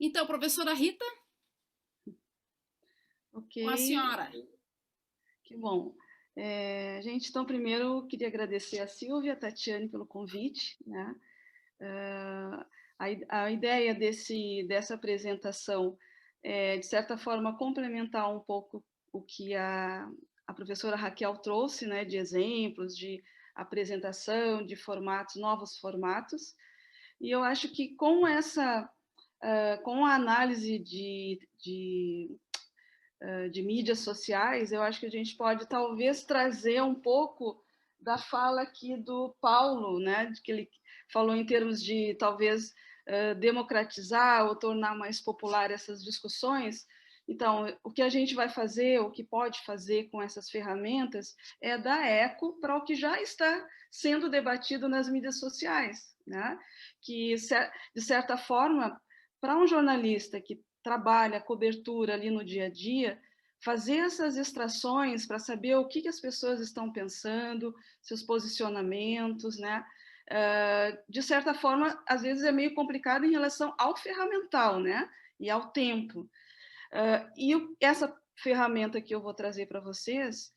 Então, professora Rita, Ok, com a senhora. que bom. Gente, então, primeiro, eu queria agradecer a Silvia e a Tatiane pelo convite, né? Ah, a ideia dessa apresentação é, de certa forma, complementar um pouco o que a professora Raquel trouxe, né, de exemplos, de apresentação, de formatos, novos formatos, e eu acho que com com a análise de mídias sociais, eu acho que a gente pode talvez trazer um pouco da fala aqui do Paulo, né, de que ele falou em termos de talvez democratizar ou tornar mais popular essas discussões. Então, o que a gente vai fazer, o que pode fazer com essas ferramentas, é dar eco para o que já está sendo debatido nas mídias sociais, né? Que, de certa forma, para um jornalista que trabalha a cobertura ali no dia a dia, fazer essas extrações para saber o que as pessoas estão pensando, seus posicionamentos, né? De certa forma, às vezes é meio complicado em relação ao ferramental, né? E ao tempo. E essa ferramenta que eu vou trazer para vocês,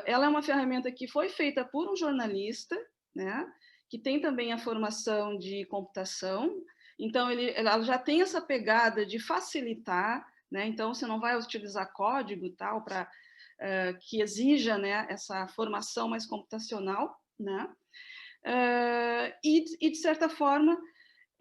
ela é uma ferramenta que foi feita por um jornalista, né? Que tem também a formação de computação, então ela já tem essa pegada de facilitar, né? Então você não vai utilizar código tal para que exija, né, essa formação mais computacional, né? De certa forma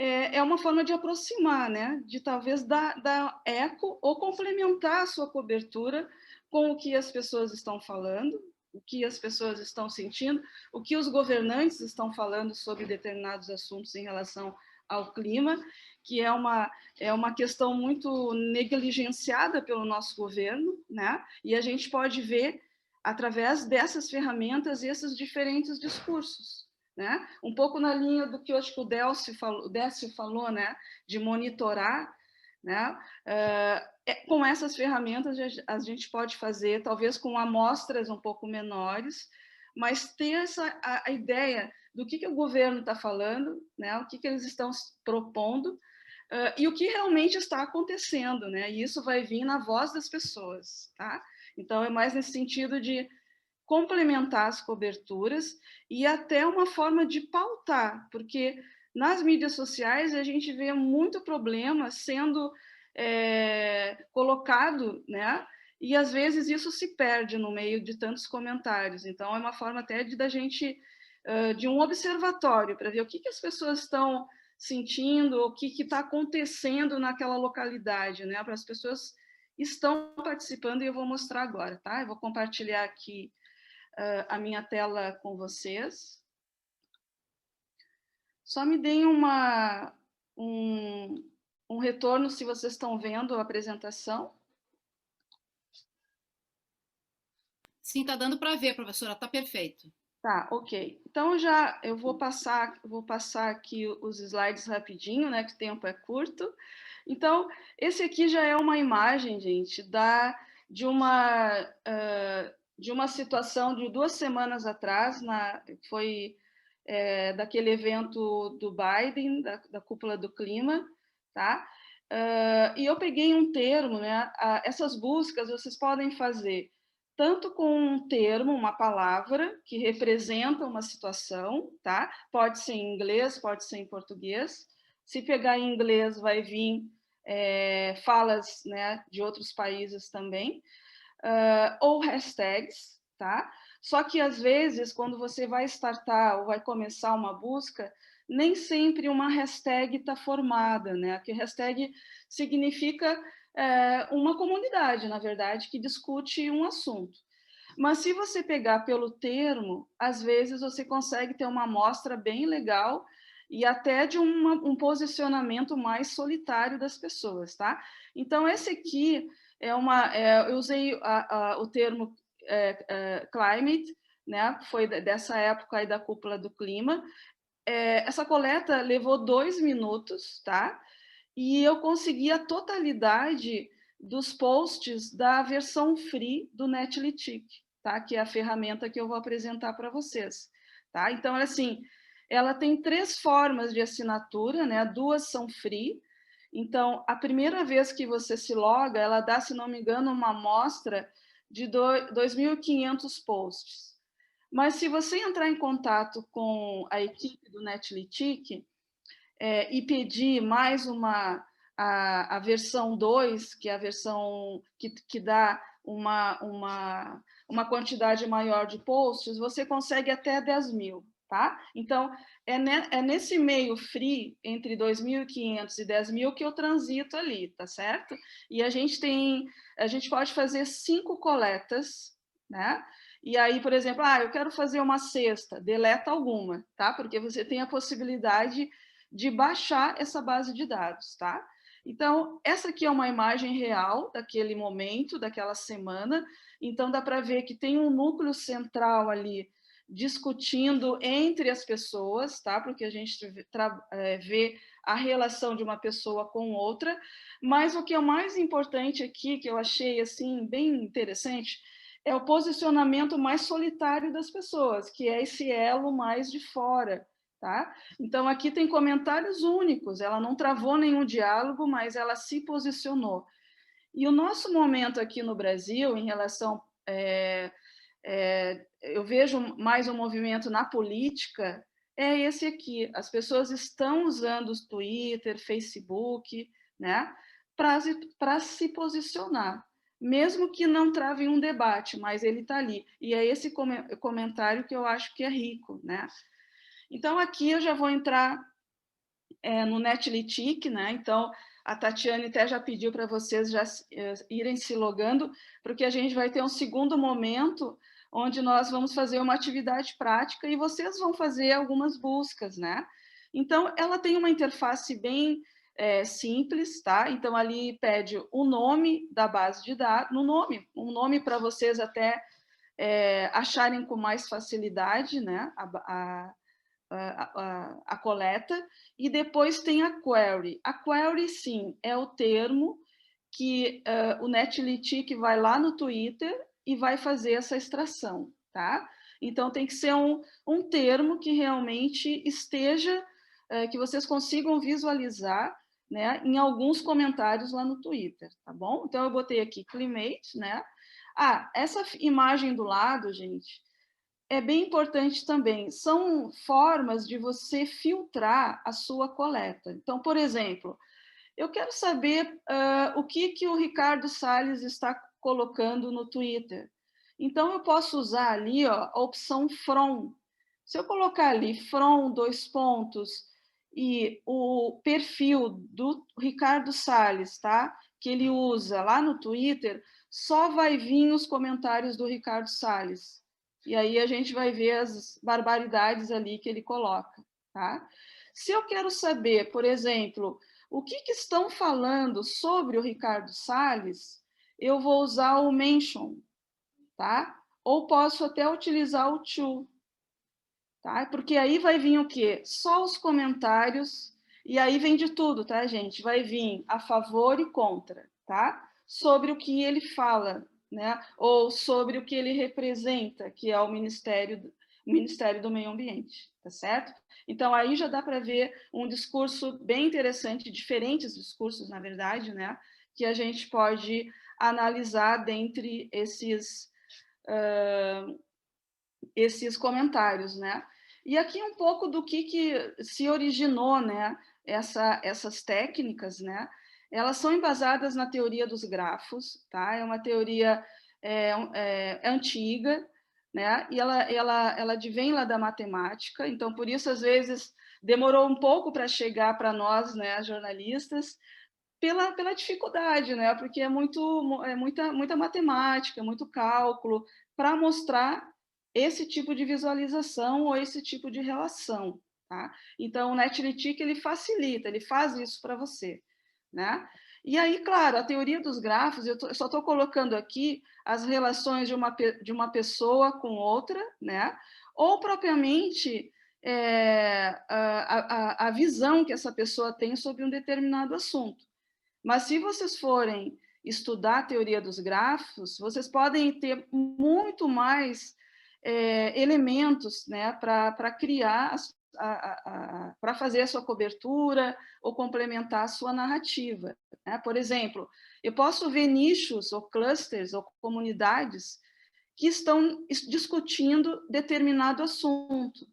é uma forma de aproximar, né? De talvez dar eco ou complementar a sua cobertura com o que as pessoas estão falando, o que as pessoas estão sentindo, o que os governantes estão falando sobre determinados assuntos em relação ao clima, que é uma questão muito negligenciada pelo nosso governo, né? E a gente pode ver, através dessas ferramentas, esses diferentes discursos. Né? Um pouco na linha do que eu acho que o Décio falou, né? De monitorar, né? Com essas ferramentas a gente pode fazer, talvez com amostras um pouco menores, mas ter a ideia do que o governo está falando, né? O que eles estão propondo, e o que realmente está acontecendo, né? E isso vai vir na voz das pessoas, tá? Então é mais nesse sentido de complementar as coberturas e até uma forma de pautar, porque nas mídias sociais a gente vê muito problema sendo colocado, né? E às vezes isso se perde no meio de tantos comentários. Então é uma forma até da gente de um observatório para ver o que as pessoas estão sentindo, o que está acontecendo naquela localidade, né? Para as pessoas estão participando e eu vou mostrar agora, tá? Eu vou compartilhar aqui a minha tela com vocês. Só me deem um, um retorno se vocês estão vendo a apresentação. Sim, tá dando para ver, professora, tá perfeito. Tá, ok. Então eu vou passar aqui os slides rapidinho, né? Que o tempo é curto. Então, esse aqui já é uma imagem, gente, de uma de uma situação de 2 semanas atrás, foi daquele evento do Biden, da cúpula do clima, tá? E eu peguei um termo, né? Essas buscas vocês podem fazer tanto com um termo, uma palavra que representa uma situação, tá? Pode ser em inglês, pode ser em português. Se pegar em inglês, vai vir falas, né, de outros países também, ou hashtags, tá? Só que às vezes, quando você vai startar ou vai começar uma busca, nem sempre uma hashtag está formada, né? Que hashtag significa uma comunidade, na verdade, que discute um assunto. Mas se você pegar pelo termo, às vezes você consegue ter uma amostra bem legal e até de um posicionamento mais solitário das pessoas, tá? Então, esse aqui eu usei o termo climate, né? Foi dessa época aí da cúpula do clima. Essa coleta levou 2 minutos, tá? E eu consegui a totalidade dos posts da versão free do Netlify, tá? Que é a ferramenta que eu vou apresentar para vocês, tá? Então, assim, ela tem 3 formas de assinatura, né? 2 são free Então, a primeira vez que você se loga, ela dá, se não me engano, uma amostra de 2.500 posts. Mas se você entrar em contato com a equipe do Netlitic e pedir mais a versão 2, que é a versão que dá uma quantidade maior de posts, você consegue até 10.000. Tá? Então, é nesse meio free, entre 2.500 e 10.000, que eu transito ali, tá certo? E a gente pode fazer 5 coletas, né? E aí, por exemplo, eu quero fazer uma cesta, deleta alguma, tá? Porque você tem a possibilidade de baixar essa base de dados, tá? Então, essa aqui é uma imagem real daquele momento, daquela semana. Então, dá para ver que tem um núcleo central ali discutindo entre as pessoas, tá? Porque a gente vê a relação de uma pessoa com outra. Mas o que é o mais importante aqui, que eu achei assim bem interessante, é o posicionamento mais solitário das pessoas, que é esse elo mais de fora. Tá? Então, aqui tem comentários únicos, ela não travou nenhum diálogo, mas ela se posicionou. E o nosso momento aqui no Brasil, em relação... eu vejo mais um movimento na política, é esse aqui. As pessoas estão usando o Twitter, Facebook, né, para se posicionar. Mesmo que não travem um debate, mas ele está ali. E é esse comentário que eu acho que é rico, né? Então, aqui eu já vou entrar no Netlitic, né? Então, a Tatiane até já pediu para vocês já irem se logando, porque a gente vai ter um segundo momento onde nós vamos fazer uma atividade prática e vocês vão fazer algumas buscas, né? Então, ela tem uma interface bem simples, tá? Então, ali pede o nome da base de dados, um nome para vocês até acharem com mais facilidade, né? A coleta, e depois tem a query. A query, sim, é o termo que o Netlitic vai lá no Twitter e vai fazer essa extração, tá? Então, tem que ser um termo que realmente esteja, que vocês consigam visualizar, né, em alguns comentários lá no Twitter, tá bom? Então, eu botei aqui Climate, né? Essa imagem do lado, gente, é bem importante também. São formas de você filtrar a sua coleta. Então, por exemplo, eu quero saber o que o Ricardo Salles está colocando no Twitter. Então, eu posso usar ali a opção from. Se eu colocar ali from, 2 pontos, e o perfil do Ricardo Salles, tá? Que ele usa lá no Twitter, só vai vir os comentários do Ricardo Salles. E aí a gente vai ver as barbaridades ali que ele coloca, tá? Se eu quero saber, por exemplo, o que estão falando sobre o Ricardo Salles, eu vou usar o mention, tá? Ou posso até utilizar o to, tá? Porque aí vai vir o quê? Só os comentários, e aí vem de tudo, tá, gente? Vai vir a favor e contra, tá? Sobre o que ele fala, né? Ou sobre o que ele representa, que é o Ministério do Meio Ambiente, tá certo? Então, aí já dá para ver um discurso bem interessante, diferentes discursos, na verdade, né? Que a gente pode analisar dentre esses comentários, né? E aqui um pouco do que se originou, né? Essas técnicas, né? Elas são embasadas na teoria dos grafos, tá? É uma teoria antiga, né? E ela advém lá da matemática, então por isso às vezes demorou um pouco para chegar para nós, né, jornalistas, pela dificuldade, né? Porque é muita matemática, muito cálculo para mostrar esse tipo de visualização ou esse tipo de relação, tá? Então o Netlitic ele facilita, ele faz isso para você, né? E aí, claro, a teoria dos grafos, eu só estou colocando aqui as relações de uma pessoa com outra, né? Ou propriamente a visão que essa pessoa tem sobre um determinado assunto. Mas se vocês forem estudar a teoria dos grafos, vocês podem ter muito mais elementos, né, para criar para fazer a sua cobertura ou complementar a sua narrativa, né? Por exemplo, eu posso ver nichos ou clusters ou comunidades que estão discutindo determinado assunto.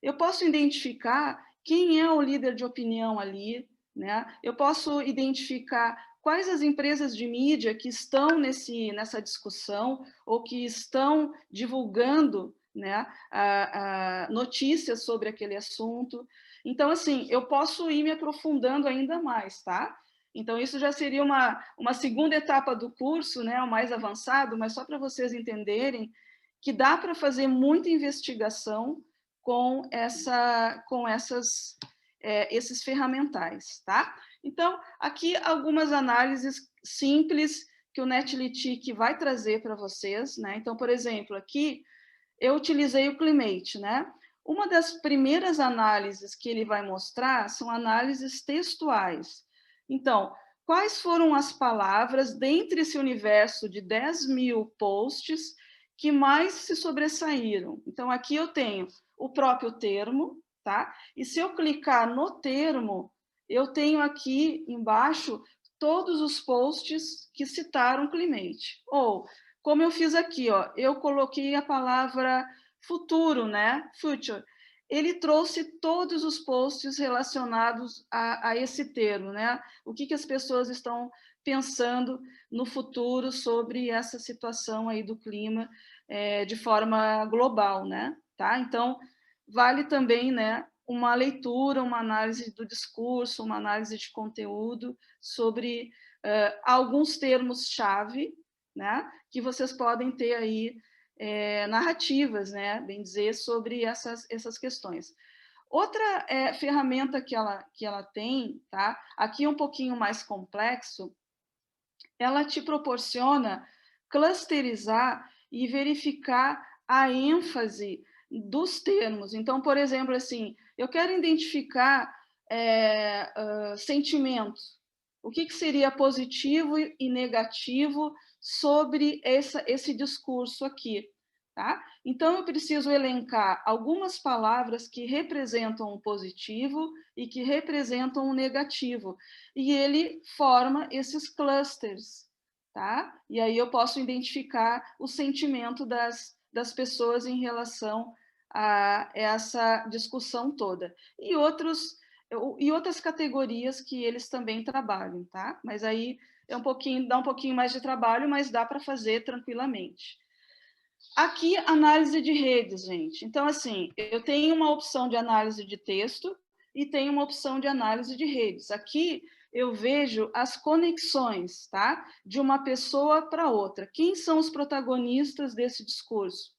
Eu posso identificar quem é o líder de opinião ali, né? Eu posso identificar quais as empresas de mídia que estão nessa discussão ou que estão divulgando, né, notícias sobre aquele assunto. Então, assim, eu posso ir me aprofundando ainda mais, tá? Então, isso já seria uma segunda etapa do curso, né, o mais avançado, mas só para vocês entenderem que dá para fazer muita investigação com esses ferramentais, tá? Então, aqui algumas análises simples que o Netlytic vai trazer para vocês, né? Então, por exemplo, aqui eu utilizei o Climate, né? Uma das primeiras análises que ele vai mostrar são análises textuais. Então, quais foram as palavras dentre esse universo de 10.000 posts que mais se sobressaíram? Então, aqui eu tenho o próprio termo, tá? E se eu clicar no termo, eu tenho aqui embaixo todos os posts que citaram Climate. Ou, como eu fiz aqui, ó, eu coloquei a palavra futuro, né? Future. Ele trouxe todos os posts relacionados a esse termo, né? O que as pessoas estão pensando no futuro sobre essa situação aí do clima de forma global, né? Tá? Então, vale também, né, uma leitura, uma análise do discurso, uma análise de conteúdo sobre alguns termos-chave, né, que vocês podem ter aí narrativas, né, bem dizer, sobre essas questões. Outra ferramenta que ela tem, tá? Aqui é um pouquinho mais complexo, ela te proporciona clusterizar e verificar a ênfase dos termos. Então, por exemplo, assim, eu quero identificar sentimentos. O que seria positivo e negativo sobre esse discurso aqui? Tá? Então, eu preciso elencar algumas palavras que representam o positivo e que representam o negativo. E ele forma esses clusters, tá? E aí eu posso identificar o sentimento das pessoas em relação a essa discussão toda. E outras categorias que eles também trabalham, tá? Mas aí dá um pouquinho mais de trabalho, mas dá para fazer tranquilamente. Aqui, análise de redes, gente. Então, assim, eu tenho uma opção de análise de texto e tenho uma opção de análise de redes. Aqui, eu vejo as conexões, tá? De uma pessoa para outra. Quem são os protagonistas desse discurso?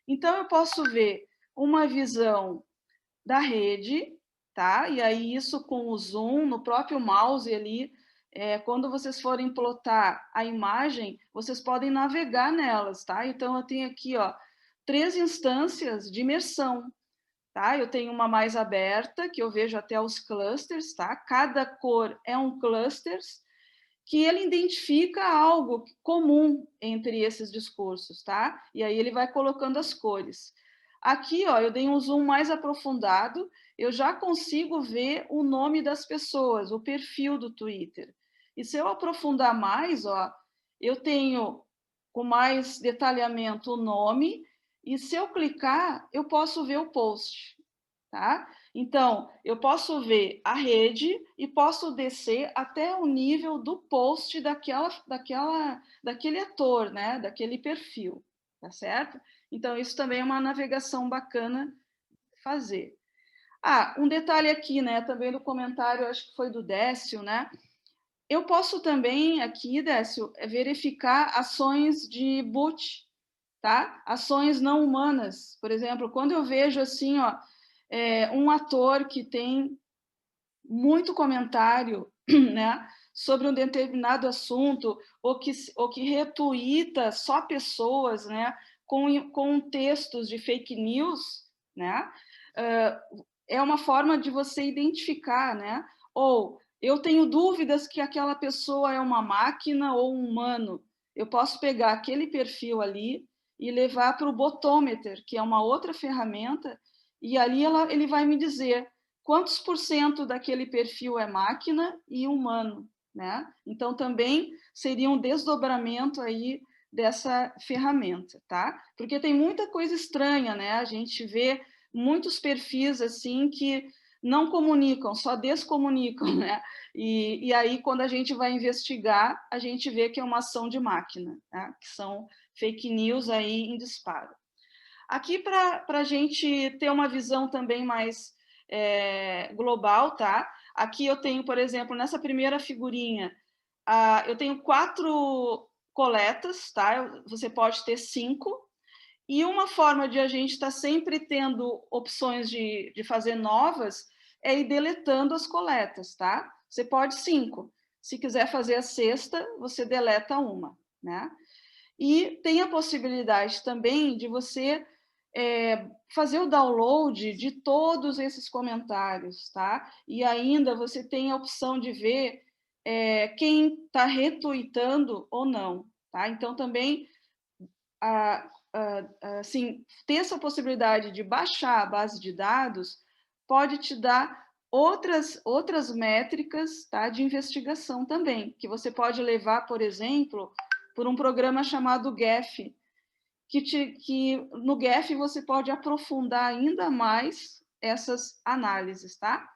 Então, eu posso ver uma visão da rede, tá? E aí, isso com o zoom, no próprio mouse ali, quando vocês forem plotar a imagem, vocês podem navegar nelas, tá? Então, eu tenho aqui, ó, 3 instâncias de imersão, tá? Eu tenho uma mais aberta, que eu vejo até os clusters, tá? Cada cor é um cluster, que ele identifica algo comum entre esses discursos, tá? E aí ele vai colocando as cores. Aqui, ó, eu dei um zoom mais aprofundado, eu já consigo ver o nome das pessoas, o perfil do Twitter. E se eu aprofundar mais, ó, eu tenho com mais detalhamento o nome, e se eu clicar, eu posso ver o post, tá? Então, eu posso ver a rede e posso descer até o nível do post daquele ator, né? Daquele perfil, tá certo? Então, isso também é uma navegação bacana fazer. Ah, um detalhe aqui, né? Também no comentário, acho que foi do Décio, né? Eu posso também aqui, Décio, verificar ações de boot, tá? Ações não humanas. Por exemplo, quando eu vejo assim, ó, um ator que tem muito comentário, né, sobre um determinado assunto, ou que retuita só pessoas, né, com textos de fake news, né, é uma forma de você identificar, né, ou eu tenho dúvidas que aquela pessoa é uma máquina ou um humano, eu posso pegar aquele perfil ali e levar para o Botometer, que é uma outra ferramenta, e ali ele vai me dizer quantos por cento daquele perfil é máquina e humano, né? Então, também seria um desdobramento aí dessa ferramenta, tá? Porque tem muita coisa estranha, né? A gente vê muitos perfis, assim, que não comunicam, só descomunicam, né? E aí, quando a gente vai investigar, a gente vê que é uma ação de máquina, né? Que são fake news aí em disparo. Aqui, para a gente ter uma visão também mais global, tá? Aqui eu tenho, por exemplo, nessa primeira figurinha, eu tenho 4 coletas, tá? Você pode ter 5. E uma forma de a gente estar sempre tendo opções de fazer novas é ir deletando as coletas, tá? Você pode 5. Se quiser fazer a sexta, você deleta uma, né? E tem a possibilidade também de você fazer o download de todos esses comentários, tá? E ainda você tem a opção de ver quem está retweetando ou não, tá? Então, também, assim, ter essa possibilidade de baixar a base de dados pode te dar outras métricas, tá, de investigação também, que você pode levar, por exemplo, por um programa chamado GEF, que no GEF você pode aprofundar ainda mais essas análises, tá?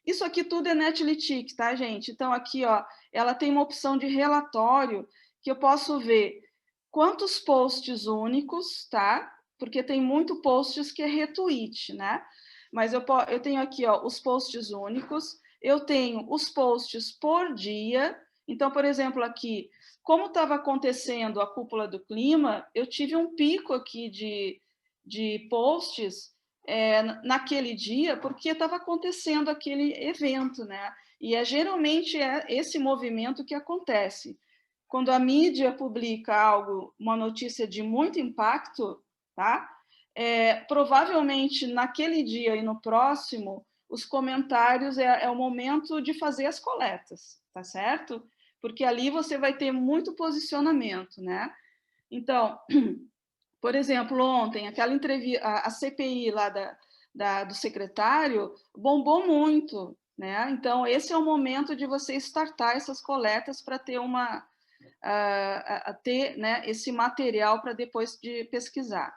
Isso aqui tudo é Netlytics, tá, gente? Então, aqui, ó, ela tem uma opção de relatório que eu posso ver quantos posts únicos, tá? Porque tem muito posts que é retweet, né? Mas eu tenho aqui, ó, os posts únicos, eu tenho os posts por dia. Então, por exemplo, aqui, como estava acontecendo a cúpula do clima, eu tive um pico aqui de posts naquele dia, porque estava acontecendo aquele evento, né? E geralmente esse movimento que acontece. Quando a mídia publica algo, uma notícia de muito impacto, tá? Provavelmente naquele dia e no próximo, os comentários é o momento de fazer as coletas, tá certo? Porque ali você vai ter muito posicionamento, né? Então, por exemplo, ontem, aquela entrevista, a CPI lá do secretário bombou muito, né? Então, esse é o momento de você startar essas coletas para ter ter, né, esse material para depois de pesquisar.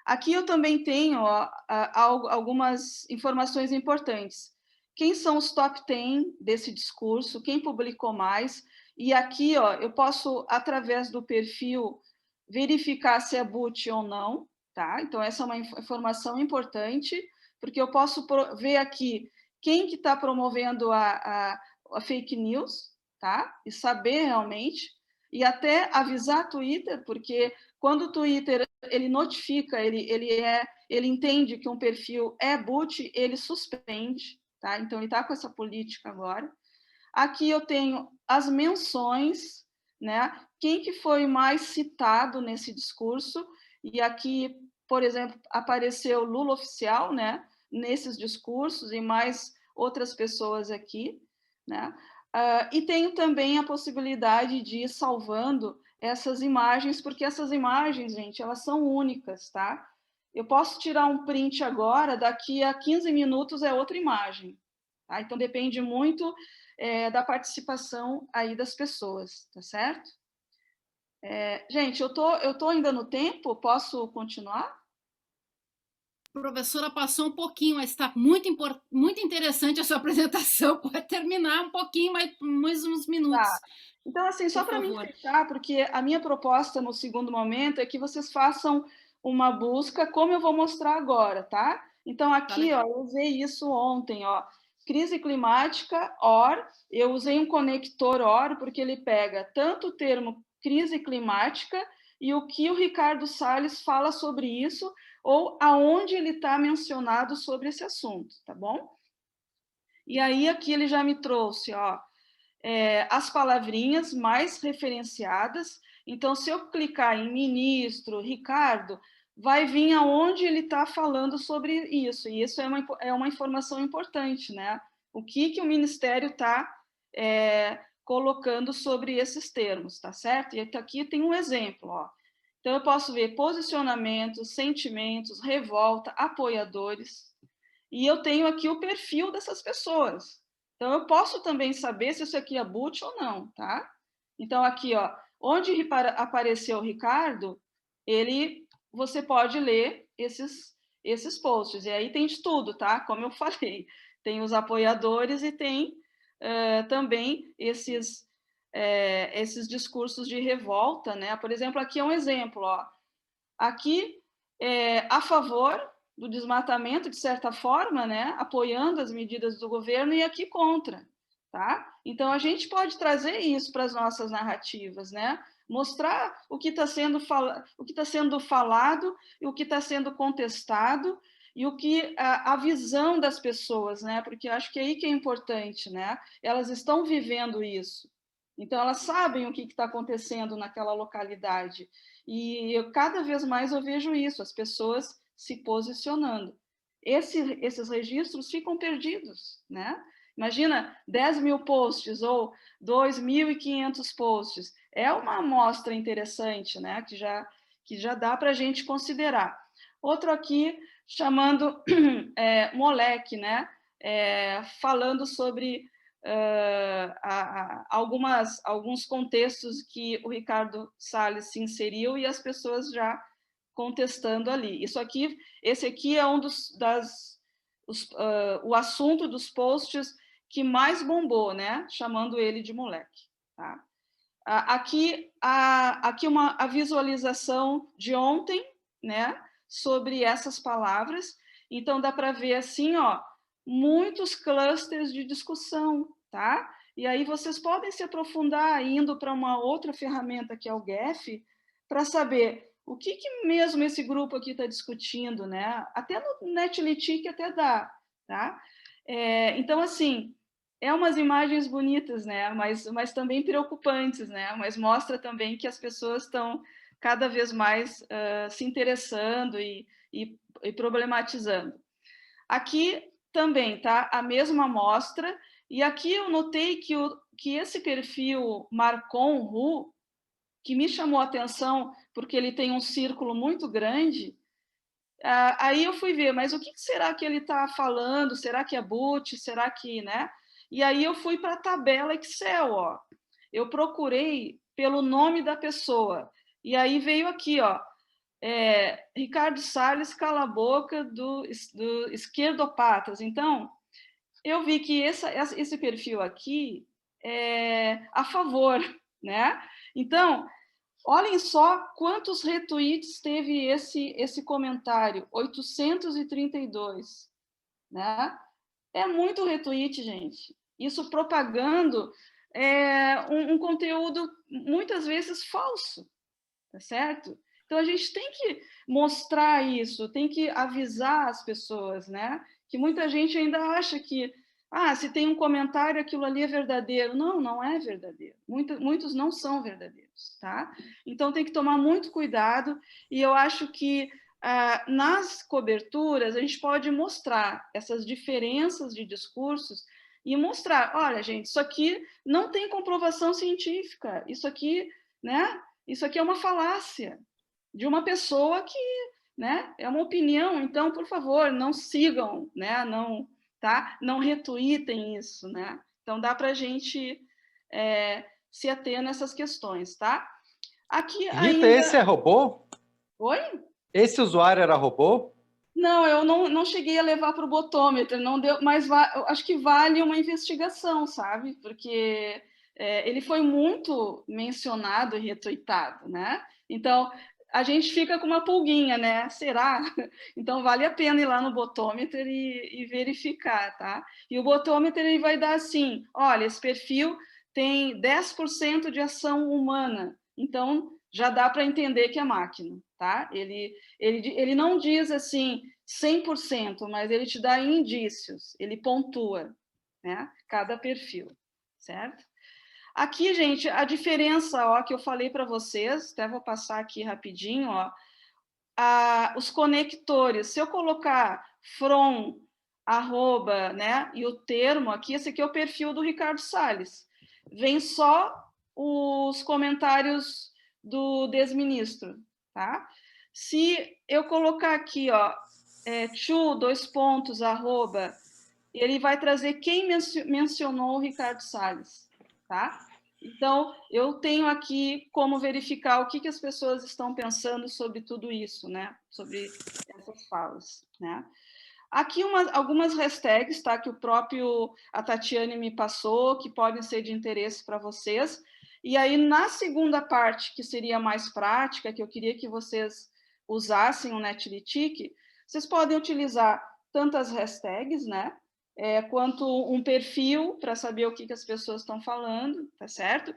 Aqui eu também tenho algumas informações importantes. Quem são os top 10 desse discurso? Quem publicou mais? E aqui, ó, eu posso, através do perfil, verificar se é boot ou não, tá? Então, essa é uma informação importante, porque eu posso ver aqui quem que está promovendo a fake news, tá? E saber realmente, e até avisar Twitter, porque quando o Twitter ele notifica, ele entende que um perfil é boot, ele suspende, tá? Então, ele está com essa política agora. Aqui eu tenho as menções, né? Quem que foi mais citado nesse discurso? E aqui, por exemplo, apareceu Lula oficial, né? Nesses discursos e mais outras pessoas aqui, né? E tenho também a possibilidade de ir salvando essas imagens, porque essas imagens, gente, elas são únicas, tá? Eu posso tirar um print agora, daqui a 15 minutos é outra imagem, tá? Então, depende muito da participação aí das pessoas, tá certo? Gente, eu tô ainda no tempo, posso continuar? Professora, passou um pouquinho, mas está muito interessante a sua apresentação. Pode terminar um pouquinho, mais uns Tá. minutos, Então, assim, só por para mim favor. fechar, porque a minha proposta no segundo momento é que vocês façam uma busca, como eu vou mostrar agora, tá? Então, Tá aqui, ó, legal. eu usei isso ontem, ó, crise climática, OR, eu usei um conector OR, porque ele pega tanto o termo crise climática e o que o Ricardo Salles fala sobre isso, ou aonde ele está mencionado sobre esse assunto, tá bom? E aí, aqui ele já me trouxe, ó, as palavrinhas mais referenciadas. Então, se eu clicar em ministro, Ricardo, vai vir aonde ele está falando sobre isso. E isso é uma informação importante, né? O que o Ministério está colocando sobre esses termos, tá certo? E aqui tem um exemplo, ó. Então, eu posso ver posicionamentos, sentimentos, revolta, apoiadores, e eu tenho aqui o perfil dessas pessoas. Então, eu posso também saber se isso aqui é boot ou não, tá? Então, aqui, ó, onde apareceu o Ricardo, você pode ler esses posts. E aí tem de tudo, tá? Como eu falei, tem os apoiadores e tem também esses discursos de revolta, né? Por exemplo, aqui é um exemplo, ó. Aqui, a favor do desmatamento, de certa forma, né? Apoiando as medidas do governo, e aqui contra, tá? Então, a gente pode trazer isso para as nossas narrativas, né? Mostrar o que está sendo falado e o que está sendo contestado, e o que a visão das pessoas, né? Porque eu acho que é aí que é importante, né? Elas estão vivendo isso. Então, elas sabem o que está acontecendo naquela localidade. E cada vez mais eu vejo isso, as pessoas se posicionando. Esses registros ficam perdidos, né? Imagina 10 mil posts ou 2.500 posts. É uma amostra interessante, né? Que já dá para a gente considerar. Outro aqui, chamando Moleque, né? Falando sobre alguns contextos que o Ricardo Salles se inseriu e as pessoas já contestando ali. Esse aqui é o assunto dos posts que mais bombou, né? Chamando ele de moleque. Tá? Aqui a visualização de ontem, né? Sobre essas palavras. Então dá para ver assim, ó, muitos clusters de discussão, tá? E aí vocês podem se aprofundar indo para uma outra ferramenta que é o GEF, para saber o que mesmo esse grupo aqui está discutindo, né? Até no Netlify até dá, tá? Então, assim, umas imagens bonitas, né? Mas também preocupantes, né? Mas mostra também que as pessoas estão cada vez mais se interessando e problematizando. Aqui também, tá? A mesma amostra. E aqui eu notei que esse perfil Marcon Ru, que me chamou a atenção porque ele tem um círculo muito grande, aí eu fui ver, mas o que será que ele está falando? Será que é boot? Será que, né? E aí eu fui para a tabela Excel, ó. Eu procurei pelo nome da pessoa. E aí veio aqui, ó, Ricardo Salles cala a boca do esquerdopatas. Então, eu vi que esse perfil aqui é a favor, né? Então, olhem só quantos retweets teve esse comentário, 832, né? É muito retweet, gente. Isso propagando um conteúdo muitas vezes falso, tá certo? Então a gente tem que mostrar isso, tem que avisar as pessoas, né? Que muita gente ainda acha que se tem um comentário, aquilo ali é verdadeiro. Não, não é verdadeiro. Muitos não são verdadeiros, tá? Então tem que tomar muito cuidado, e eu acho que nas coberturas a gente pode mostrar essas diferenças de discursos e mostrar, olha, gente, isso aqui não tem comprovação científica, isso aqui, né? Isso aqui é uma falácia de uma pessoa que, né, é uma opinião. Então, por favor, não sigam, né, não retweetem isso, né? Então, dá para a gente se ater nessas questões, tá? Aqui Rita, ainda... esse é robô? Oi? Esse usuário era robô? Não, eu não cheguei a levar para o botômetro, não deu, mas acho que vale uma investigação, sabe? Porque ele foi muito mencionado e retweetado, né? Então, a gente fica com uma pulguinha, né? Será? Então, vale a pena ir lá no botômetro e verificar, tá? E o botômetro ele vai dar assim, olha, esse perfil tem 10% de ação humana, então já dá para entender que é máquina, tá? Ele não diz assim 100%, mas ele te dá indícios, ele pontua, né? Cada perfil, certo? Aqui, gente, a diferença, ó, que eu falei para vocês, até vou passar aqui rapidinho, ó, os conectores. Se eu colocar from, arroba, né, e o termo aqui, esse aqui é o perfil do Ricardo Salles. Vem só os comentários do desministro, tá? Se eu colocar aqui, ó, to, dois pontos, arroba, ele vai trazer quem mencionou o Ricardo Salles, tá? Então, eu tenho aqui como verificar o que as pessoas estão pensando sobre tudo isso, né? Sobre essas falas, né? Aqui algumas hashtags, tá? Que a Tatiane me passou, que podem ser de interesse para vocês. E aí, na segunda parte, que seria mais prática, que eu queria que vocês usassem o Netlify, vocês podem utilizar tantas hashtags, né? Quanto um perfil para saber o que as pessoas estão falando, tá certo?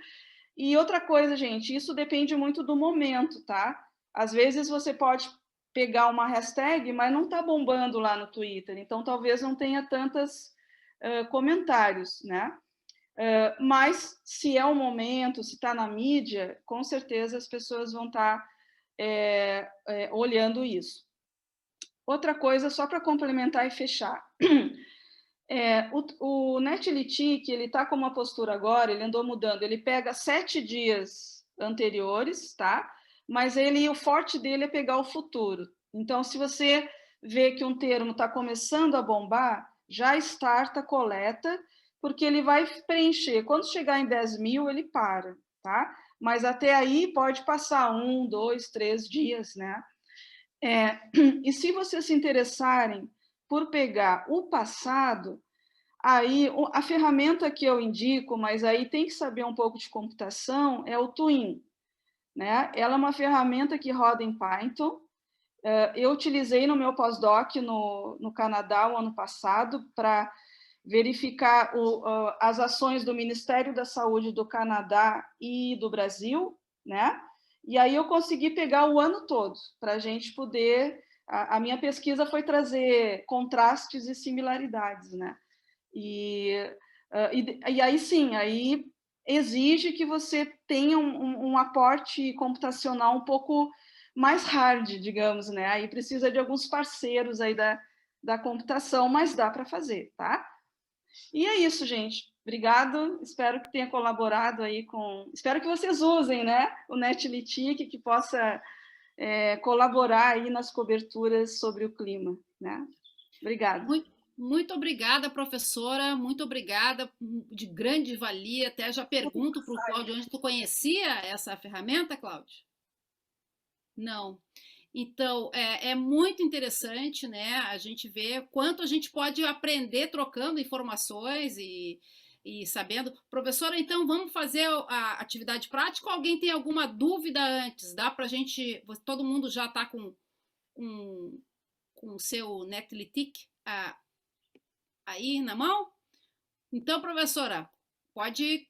E outra coisa, gente, isso depende muito do momento, tá? Às vezes você pode pegar uma hashtag, mas não está bombando lá no Twitter, então talvez não tenha tantos comentários, né? Mas se é o momento, se está na mídia, com certeza as pessoas vão estar olhando isso. Outra coisa, só para complementar e fechar. O Netlify, ele está com uma postura agora, ele andou mudando, ele pega 7 dias anteriores, tá? Mas o forte dele é pegar o futuro. Então, se você vê que um termo está começando a bombar, já starta a coleta, porque ele vai preencher. Quando chegar em 10 mil, ele para, tá? Mas até aí pode passar 1, 2, 3 dias, né? E se vocês se interessarem por pegar o passado, aí a ferramenta que eu indico, mas aí tem que saber um pouco de computação, é o Twin, né? Ela é uma ferramenta que roda em Python. Eu utilizei no meu pós-doc no Canadá o ano passado para verificar as ações do Ministério da Saúde do Canadá e do Brasil, né? E aí eu consegui pegar o ano todo para a gente poder. A minha pesquisa foi trazer contrastes e similaridades, né? E aí sim, aí exige que você tenha um aporte computacional um pouco mais hard, digamos, né? Aí precisa de alguns parceiros aí da computação, mas dá para fazer, tá? E é isso, gente. Obrigado. Espero que tenha colaborado aí com. Espero que vocês usem, né? O Netlify, que possa colaborar aí nas coberturas sobre o clima, né? Obrigada. Muito obrigada, professora. Muito obrigada, de grande valia. Até já pergunto para o Cláudio onde tu conhecia essa ferramenta, Cláudio? Não. Então, é muito interessante, né? A gente vê quanto a gente pode aprender trocando informações e sabendo. Professora, então vamos fazer a atividade prática ou alguém tem alguma dúvida antes? Dá para a gente. Todo mundo já está com o seu Netlify aí na mão? Então, professora, pode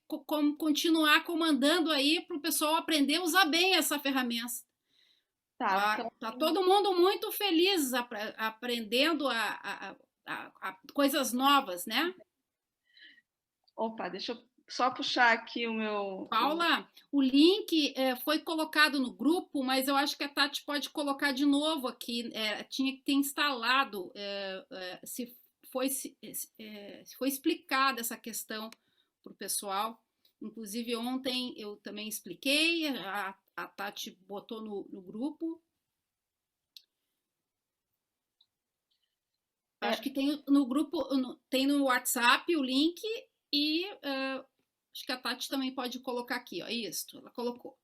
continuar comandando aí para o pessoal aprender a usar bem essa ferramenta. Tá todo mundo muito feliz aprendendo a coisas novas, né? Opa, deixa eu só puxar aqui o meu... Paula, o link foi colocado no grupo, mas eu acho que a Tati pode colocar de novo aqui. Tinha que ter instalado, se foi explicada essa questão para o pessoal. Inclusive, ontem eu também expliquei, a Tati botou no grupo. Acho que tem no grupo, tem no WhatsApp o link e acho que a Tati também pode colocar aqui, ó. Isso, ela colocou.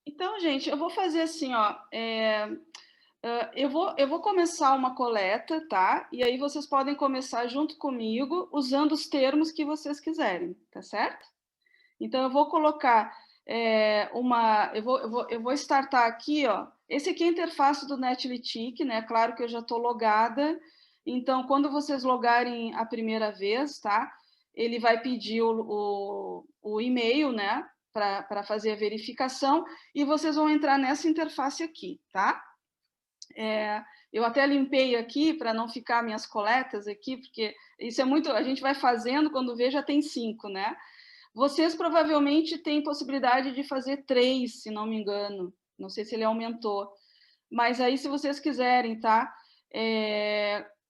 Então, gente, eu vou fazer assim, ó. Eu vou começar uma coleta, tá? E aí vocês podem começar junto comigo, usando os termos que vocês quiserem, tá certo? Então, eu vou colocar eu vou startar aqui, ó. Esse aqui é a interface do Netlify, né? Claro que eu já estou logada. Então, quando vocês logarem a primeira vez, tá? Ele vai pedir o e-mail, né? Para fazer a verificação. E vocês vão entrar nessa interface aqui, tá? Eu até limpei aqui para não ficar minhas coletas aqui, porque isso é muito... A gente vai fazendo, quando vê, já tem 5, né? Vocês provavelmente têm possibilidade de fazer 3, se não me engano. Não sei se ele aumentou. Mas aí, se vocês quiserem, tá?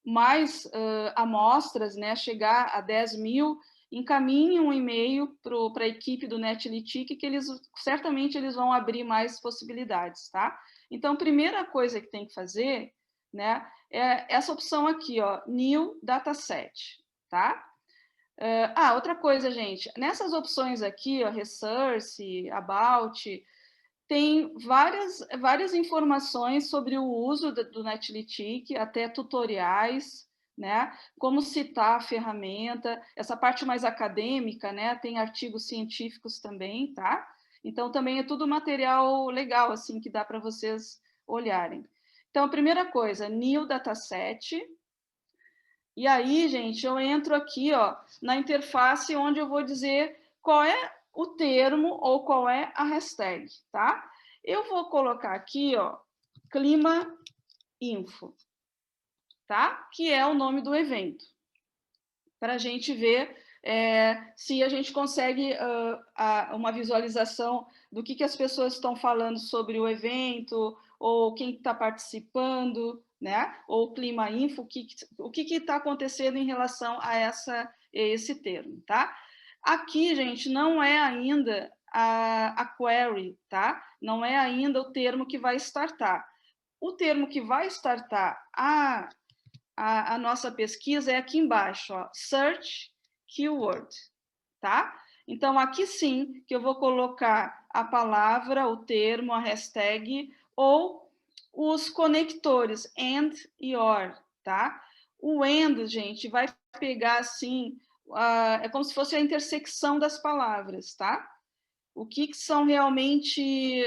Mais amostras, né? Chegar a 10 mil, encaminhe um e-mail para a equipe do Netlitic, que certamente eles vão abrir mais possibilidades, tá? Então, primeira coisa que tem que fazer, né, é essa opção aqui, ó, New Dataset, tá? Outra coisa, gente, nessas opções aqui, ó, Resource, About, tem várias informações sobre o uso do Netlitic, até tutoriais, né? Como citar a ferramenta, essa parte mais acadêmica, né? Tem artigos científicos também, tá? Então, também é tudo material legal, assim, que dá para vocês olharem. Então, a primeira coisa, New Dataset. E aí, gente, eu entro aqui, ó, na interface onde eu vou dizer qual é o termo ou qual é a hashtag, tá? Eu vou colocar aqui, ó, Clima Info, tá? Que é o nome do evento, para a gente ver se a gente consegue uma visualização do que as pessoas estão falando sobre o evento, ou quem está participando, né? Ou Clima Info, o que está acontecendo em relação a esse termo, tá? Aqui, gente, não é ainda a query, tá? Não é ainda o termo que vai startar. O termo que vai startar a nossa pesquisa é aqui embaixo, ó, Search Keyword, tá? Então, aqui sim que eu vou colocar a palavra, o termo, a hashtag ou os conectores AND e OR, tá? O AND, gente, vai pegar assim, é como se fosse a intersecção das palavras, tá? O que são realmente,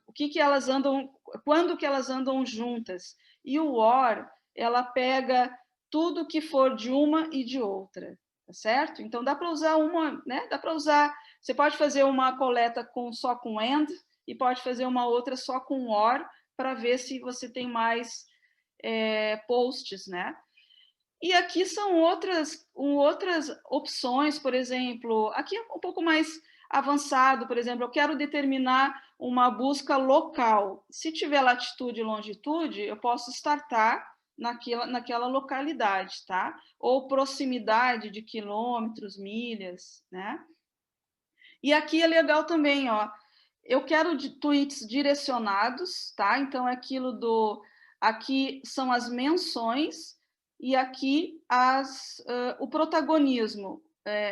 o que elas andam, quando que elas andam juntas. E o OR, ela pega tudo que for de uma e de outra, tá certo? Então, dá para usar uma, né? Dá para usar, você pode fazer uma coleta só com AND e pode fazer uma outra só com OR, para ver se você tem mais posts, né? E aqui são outras opções, por exemplo, aqui é um pouco mais avançado, por exemplo, eu quero determinar uma busca local. Se tiver latitude e longitude, eu posso startar naquela localidade, tá? Ou proximidade de quilômetros, milhas, né? E aqui é legal também, ó, eu quero tweets direcionados, tá? Então, é aquilo aqui são as menções e aqui o protagonismo,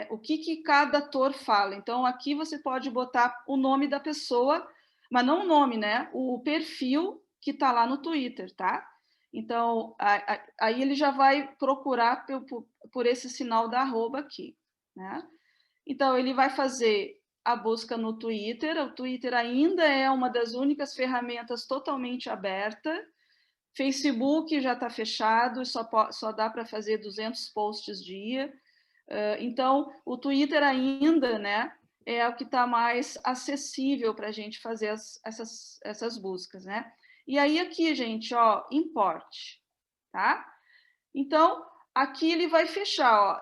o que cada ator fala. Então, aqui você pode botar o nome da pessoa, mas não o nome, né? O perfil que está lá no Twitter, tá? Então, aí ele já vai procurar por esse sinal da arroba aqui, né? Então, ele vai fazer a busca no Twitter. O Twitter ainda é uma das únicas ferramentas totalmente aberta. Facebook já está fechado, só dá para fazer 200 posts dia. Então, o Twitter ainda, né, é o que está mais acessível para a gente fazer essas buscas, né? E aí aqui, gente, ó, import, tá? Então, aqui ele vai fechar, ó,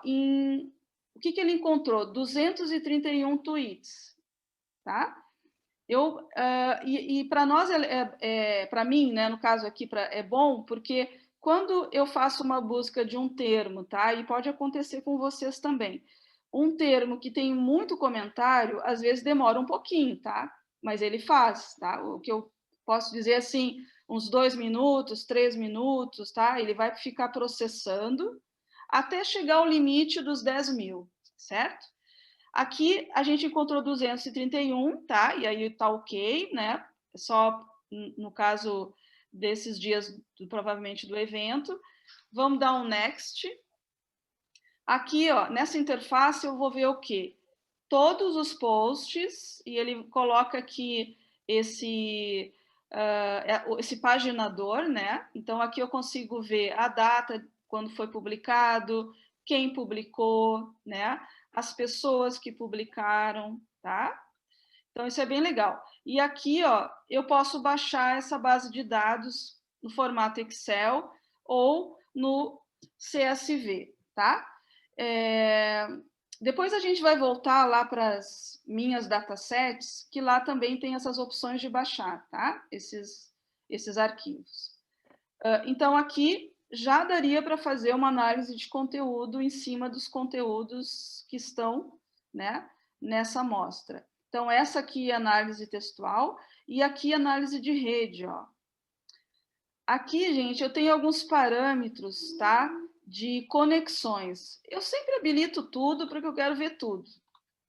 o que ele encontrou? 231 tweets, tá? E para nós, para mim, né, no caso aqui, é bom, porque quando eu faço uma busca de um termo, tá? E pode acontecer com vocês também. Um termo que tem muito comentário, às vezes demora um pouquinho, tá? Mas ele faz, tá? O que eu posso dizer assim, uns 2 minutos, 3 minutos, tá? Ele vai ficar processando até chegar ao limite dos 10 mil, certo? Aqui a gente encontrou 231, tá? E aí tá ok, né? Só no caso desses dias, provavelmente do evento. Vamos dar um next. Aqui, ó, nessa interface eu vou ver o quê? Todos os posts, e ele coloca aqui esse paginador, né? Então, aqui eu consigo ver a data, quando foi publicado, quem publicou, né? As pessoas que publicaram, tá? Então, isso é bem legal. E aqui, ó, eu posso baixar essa base de dados no formato Excel ou no CSV, tá? Depois a gente vai voltar lá para as minhas datasets, que lá também tem essas opções de baixar, tá? Esses arquivos. Então, aqui já daria para fazer uma análise de conteúdo em cima dos conteúdos que estão, né, nessa amostra. Então, essa aqui é análise textual e aqui análise de rede, ó. Aqui, gente, eu tenho alguns parâmetros, tá? De conexões. Eu sempre habilito tudo porque eu quero ver tudo,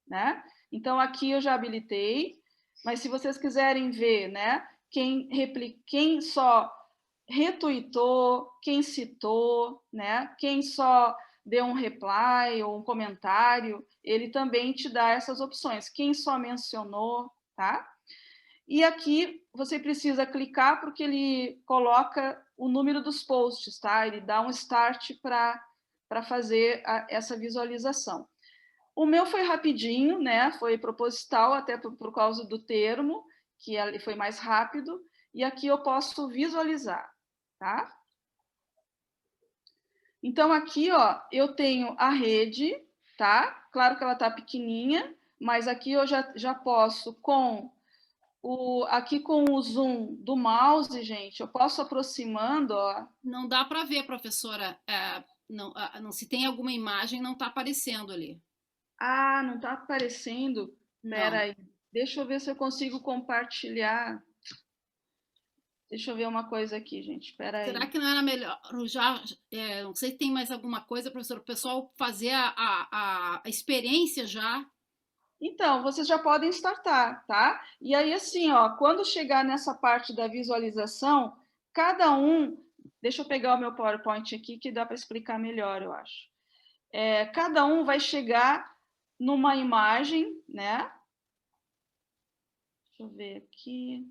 né? Então, aqui eu já habilitei, mas se vocês quiserem ver, né? Quem só retuitou, quem citou, né? Quem só deu um reply ou um comentário, ele também te dá essas opções. Quem só mencionou, tá? E aqui você precisa clicar porque ele coloca o número dos posts, tá? Ele dá um start para fazer essa visualização. O meu foi rapidinho, né? Foi proposital, até por causa do termo, que ele foi mais rápido. E aqui eu posso visualizar, tá? Então, aqui, ó, eu tenho a rede, tá? Claro que ela tá pequenininha, mas aqui eu já posso, aqui com o zoom do mouse, gente, eu posso aproximando, ó. Não dá para ver, professora. Não, se tem alguma imagem, não está aparecendo ali. Ah, não tá aparecendo? Espera Não. aí. Deixa eu ver se eu consigo compartilhar. Deixa eu ver uma coisa aqui, gente. Espera Será aí. que não era melhor já? Não sei se tem mais alguma coisa, professor, o pessoal fazer a experiência já. Então, vocês já podem startar, tá? E aí, assim, ó, quando chegar nessa parte da visualização, cada um. Deixa eu pegar o meu PowerPoint aqui, que dá para explicar melhor, eu acho. Cada um vai chegar numa imagem, né? Deixa eu ver aqui.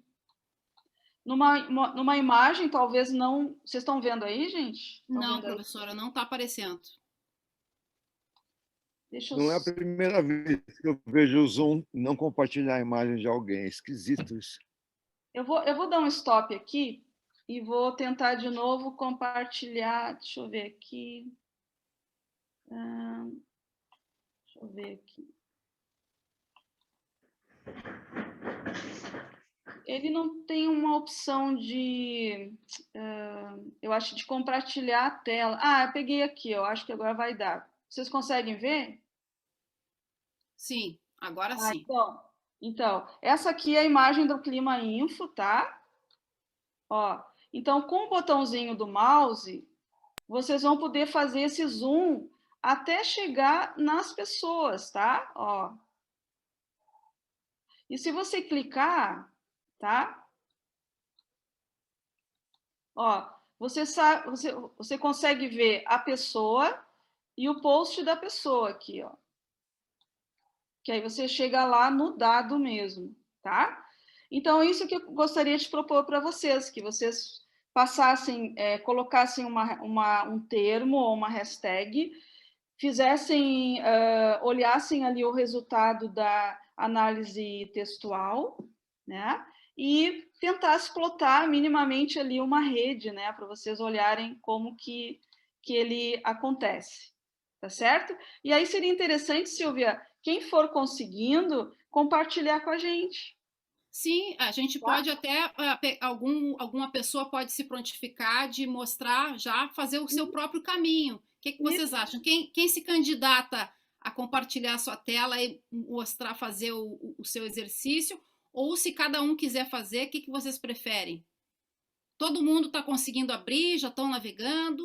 Numa imagem, talvez não. Vocês estão vendo aí, gente? Estão Não, vendo aí? professora, não está aparecendo. Deixa eu. Não é a primeira vez que eu vejo o Zoom não compartilhar a imagem de alguém. É esquisito isso. Eu vou dar um stop aqui e vou tentar de novo compartilhar. Deixa eu ver aqui. Deixa eu ver aqui. Ele não tem uma opção de, eu acho, de compartilhar a tela. Ah, eu peguei aqui, eu acho que agora vai dar. Vocês conseguem ver? Sim, agora Ah, sim. então, essa aqui é a imagem do Clima Info, tá? Ó, então, com o botãozinho do mouse, vocês vão poder fazer esse zoom até chegar nas pessoas, tá? Ó. E se você clicar, tá? Ó, você consegue ver a pessoa e o post da pessoa aqui, ó. Que aí você chega lá no dado mesmo, tá? Então, isso que eu gostaria de propor para vocês, que vocês passassem, colocassem um termo ou uma hashtag, fizessem, olhassem ali o resultado da análise textual, né? E tentasse plotar minimamente ali uma rede, né? Para vocês olharem como que ele acontece, tá certo? E aí seria interessante, Silvia, quem for conseguindo, compartilhar com a gente. Sim, a gente Tá? pode até, alguma pessoa pode se prontificar de mostrar, já fazer o seu próprio caminho. O que vocês acham? Quem se candidata a compartilhar a sua tela e mostrar, fazer o seu exercício? Ou se cada um quiser fazer, o que vocês preferem? Todo mundo está conseguindo abrir, já estão navegando?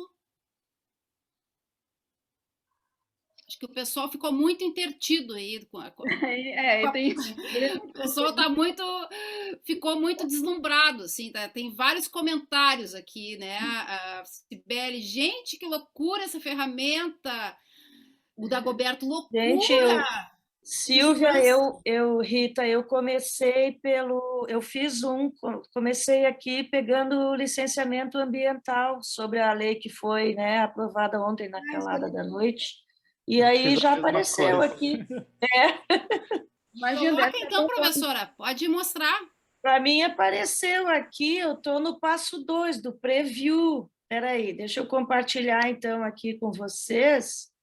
Acho que o pessoal ficou muito intertido aí o pessoal ficou muito deslumbrado, assim, tá? Tem vários comentários aqui, né? A Cibele, gente, que loucura essa ferramenta! O Dagoberto, Gente, loucura! Silvia, Rita, eu fiz comecei aqui pegando licenciamento ambiental sobre a lei que foi, né, aprovada ontem na calada da noite, e aí já apareceu aqui. Imagina, Coloca então, professora, pode mostrar. Para mim apareceu aqui, eu estou no passo 2 do preview. Espera aí, deixa eu compartilhar então aqui com vocês.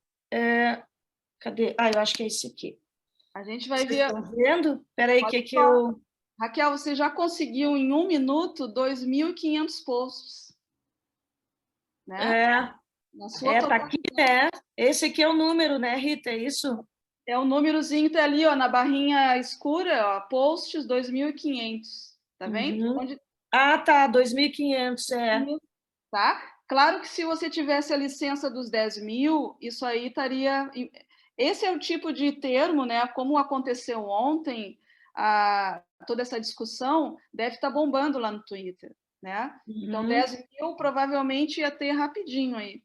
Cadê? Eu acho que é esse aqui. a gente vai Vocês ver. estão vendo? Espera aí, que eu... Raquel, você já conseguiu em 1 minuto 2.500 posts. né? Na sua tá aqui, né? Esse aqui é o número, né, Rita? É isso? É o númerozinho que tá ali, ó, na barrinha escura, ó, posts 2.500, tá vendo? Uhum. Ah, tá, 2.500, Tá? Claro que se você tivesse a licença dos 10.000, isso aí estaria... Esse é o tipo de termo, né? Como aconteceu ontem, toda essa discussão deve estar bombando lá no Twitter, né? Então, 10.000 provavelmente ia ter rapidinho aí.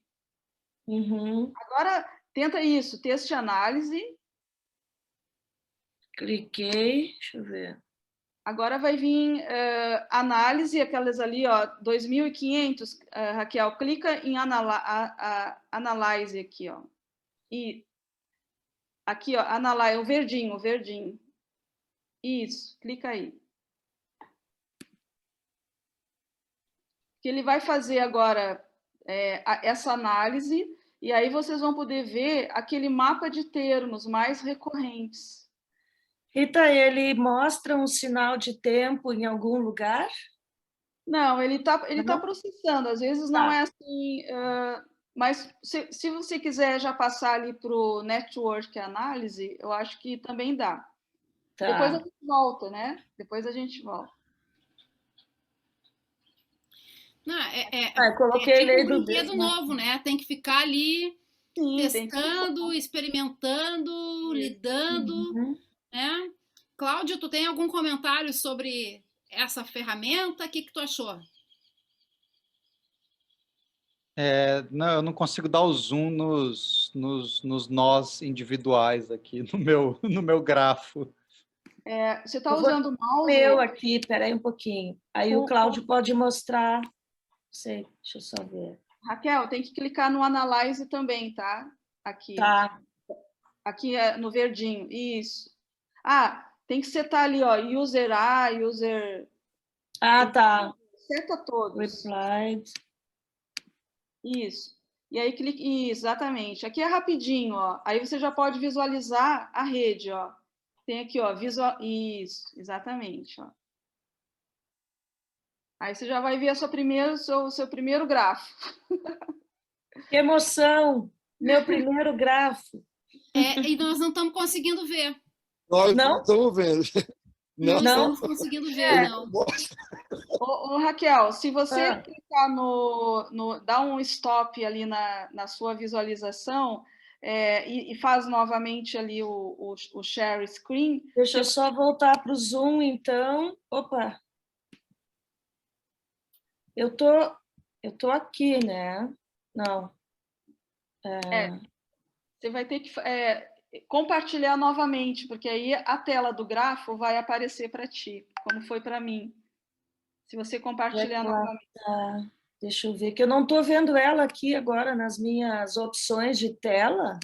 Agora, tenta isso, teste análise. Cliquei, deixa eu ver. Agora vai vir análise, aquelas ali, ó, 2.500, Raquel, clica em analyze aqui, ó. E aqui, ó, analyze, o verdinho. Isso, clica aí. Que ele vai fazer agora essa análise, e aí vocês vão poder ver aquele mapa de termos mais recorrentes. Rita, ele mostra um sinal de tempo em algum lugar? Não, ele tá processando, às vezes não é assim, mas se você quiser já passar ali para o network análise, eu acho que também dá. Tá. Depois a gente volta, né? Depois a gente volta. Não, eu coloquei tipo lei um do brinquedo novo, né? Tem que ficar ali testando, experimentando, lidando, né? Cláudio, tu tem algum comentário sobre essa ferramenta? O que tu achou? Não, eu não consigo dar o zoom nos nós individuais aqui no meu grafo. Você está usando o mouse? Meu aqui, peraí um pouquinho. Aí o Cláudio pode mostrar. Não sei, deixa eu só ver. Raquel, tem que clicar no Analyze também, tá? Aqui. Tá. Aqui no verdinho, isso. Tem que setar ali, ó, user A, user... Tá. Seta todos. Replied. Isso. E aí clique, exatamente. Aqui é rapidinho, ó. Aí você já pode visualizar a rede, ó. Tem aqui, ó, isso, exatamente, ó. Aí você já vai ver o seu primeiro grafo. Que emoção! Meu primeiro grafo. E nós não estamos conseguindo ver. Nós não estamos vendo. Não estamos conseguindo ver, não. Ô, Raquel, se você clicar dá um stop ali na sua visualização e faz novamente ali o share screen. Deixa eu só voltar para o Zoom, então. Opa! Eu tô aqui, né? Não. Você vai ter que compartilhar novamente, porque aí a tela do grafo vai aparecer para ti, como foi para mim. Se você compartilhar novamente. Deixa eu ver, que eu não estou vendo ela aqui agora nas minhas opções de tela.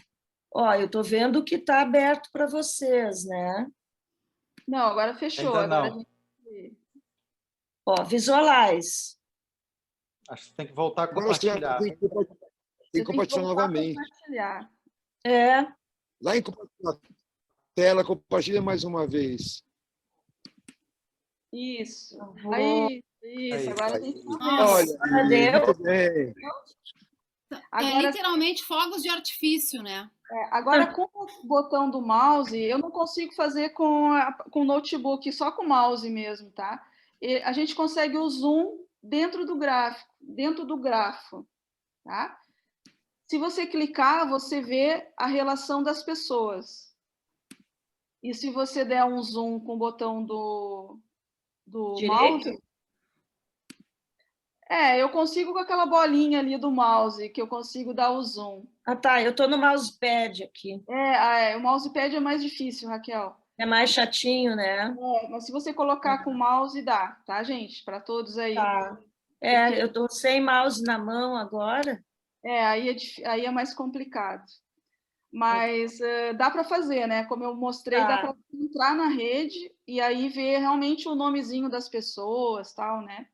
Ó, eu estou vendo o que está aberto para vocês, né? Não, agora fechou. Ainda agora não. A gente... Ó, visualize. Acho que você tem que voltar a compartilhar. Tem que compartilhar novamente. Lá em compartilhar tela, compartilha mais uma vez. Isso. Aí, isso. Agora tem que Olha, muito bem. Agora, literalmente fogos de artifício, né? Agora, com o botão do mouse, eu não consigo fazer com o notebook, só com o mouse mesmo, tá? A gente consegue o zoom dentro do grafo, tá? Se você clicar, você vê a relação das pessoas. E se você der um zoom com o botão do mouse... eu consigo com aquela bolinha ali do mouse, que eu consigo dar o zoom. Tá, eu estou no mousepad aqui. O mousepad é mais difícil, Raquel. É mais chatinho, né? Mas se você colocar com o mouse, dá, tá, gente? Para todos aí. Tá. Eu estou sem mouse na mão agora. Aí é mais complicado. Mas dá para fazer, né? Como eu mostrei, dá para entrar na rede e aí ver realmente o nomezinho das pessoas, tal, né?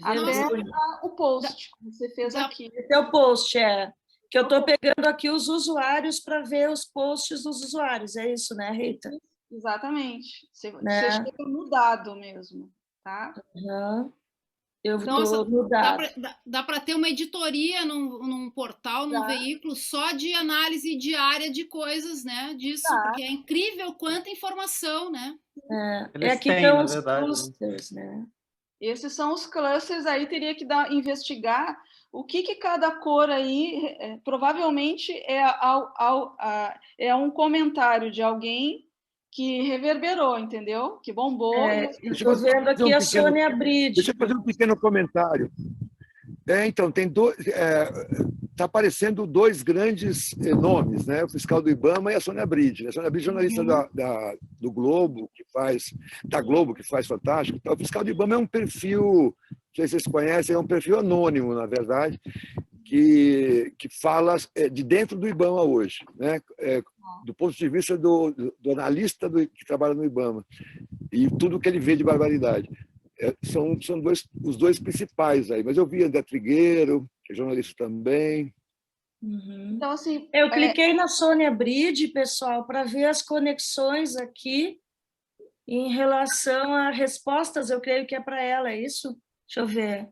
Até o post que você fez aqui. Esse é o post, que eu estou pegando aqui os usuários para ver os posts dos usuários. É isso, né, Rita? Exatamente. Você chega no dado mesmo, tá? Eu Então, estou no dado. dá para ter uma editoria num portal, num veículo só de análise diária de coisas, né? Disso, porque é incrível quanta informação, né? É aqui têm, estão na os verdade. clusters, né? Esses são os clusters, aí teria que investigar o que cada cor aí, provavelmente é um comentário de alguém que reverberou, entendeu? Que bombou. Eu Deixa estou eu fazer vendo aqui a pequeno, Sônia deixa Bride. eu fazer um pequeno comentário. Então, tem dois. Está aparecendo dois grandes nomes, né? O fiscal do IBAMA e a Sônia Bride. A Sônia Bride, jornalista do Globo, da Globo, que faz Fantástico. Então, o fiscal do IBAMA é um perfil, não sei se vocês conhecem, é um perfil anônimo, na verdade, que fala de dentro do IBAMA hoje, né? Do ponto de vista do analista que trabalha no IBAMA e tudo que ele vê de barbaridade. São os dois principais aí, mas eu vi André Trigueiro, que é jornalista também. Então, assim, Eu cliquei na Sônia Bride, pessoal, para ver as conexões aqui em relação a respostas, eu creio que é para ela, é isso? Deixa eu ver.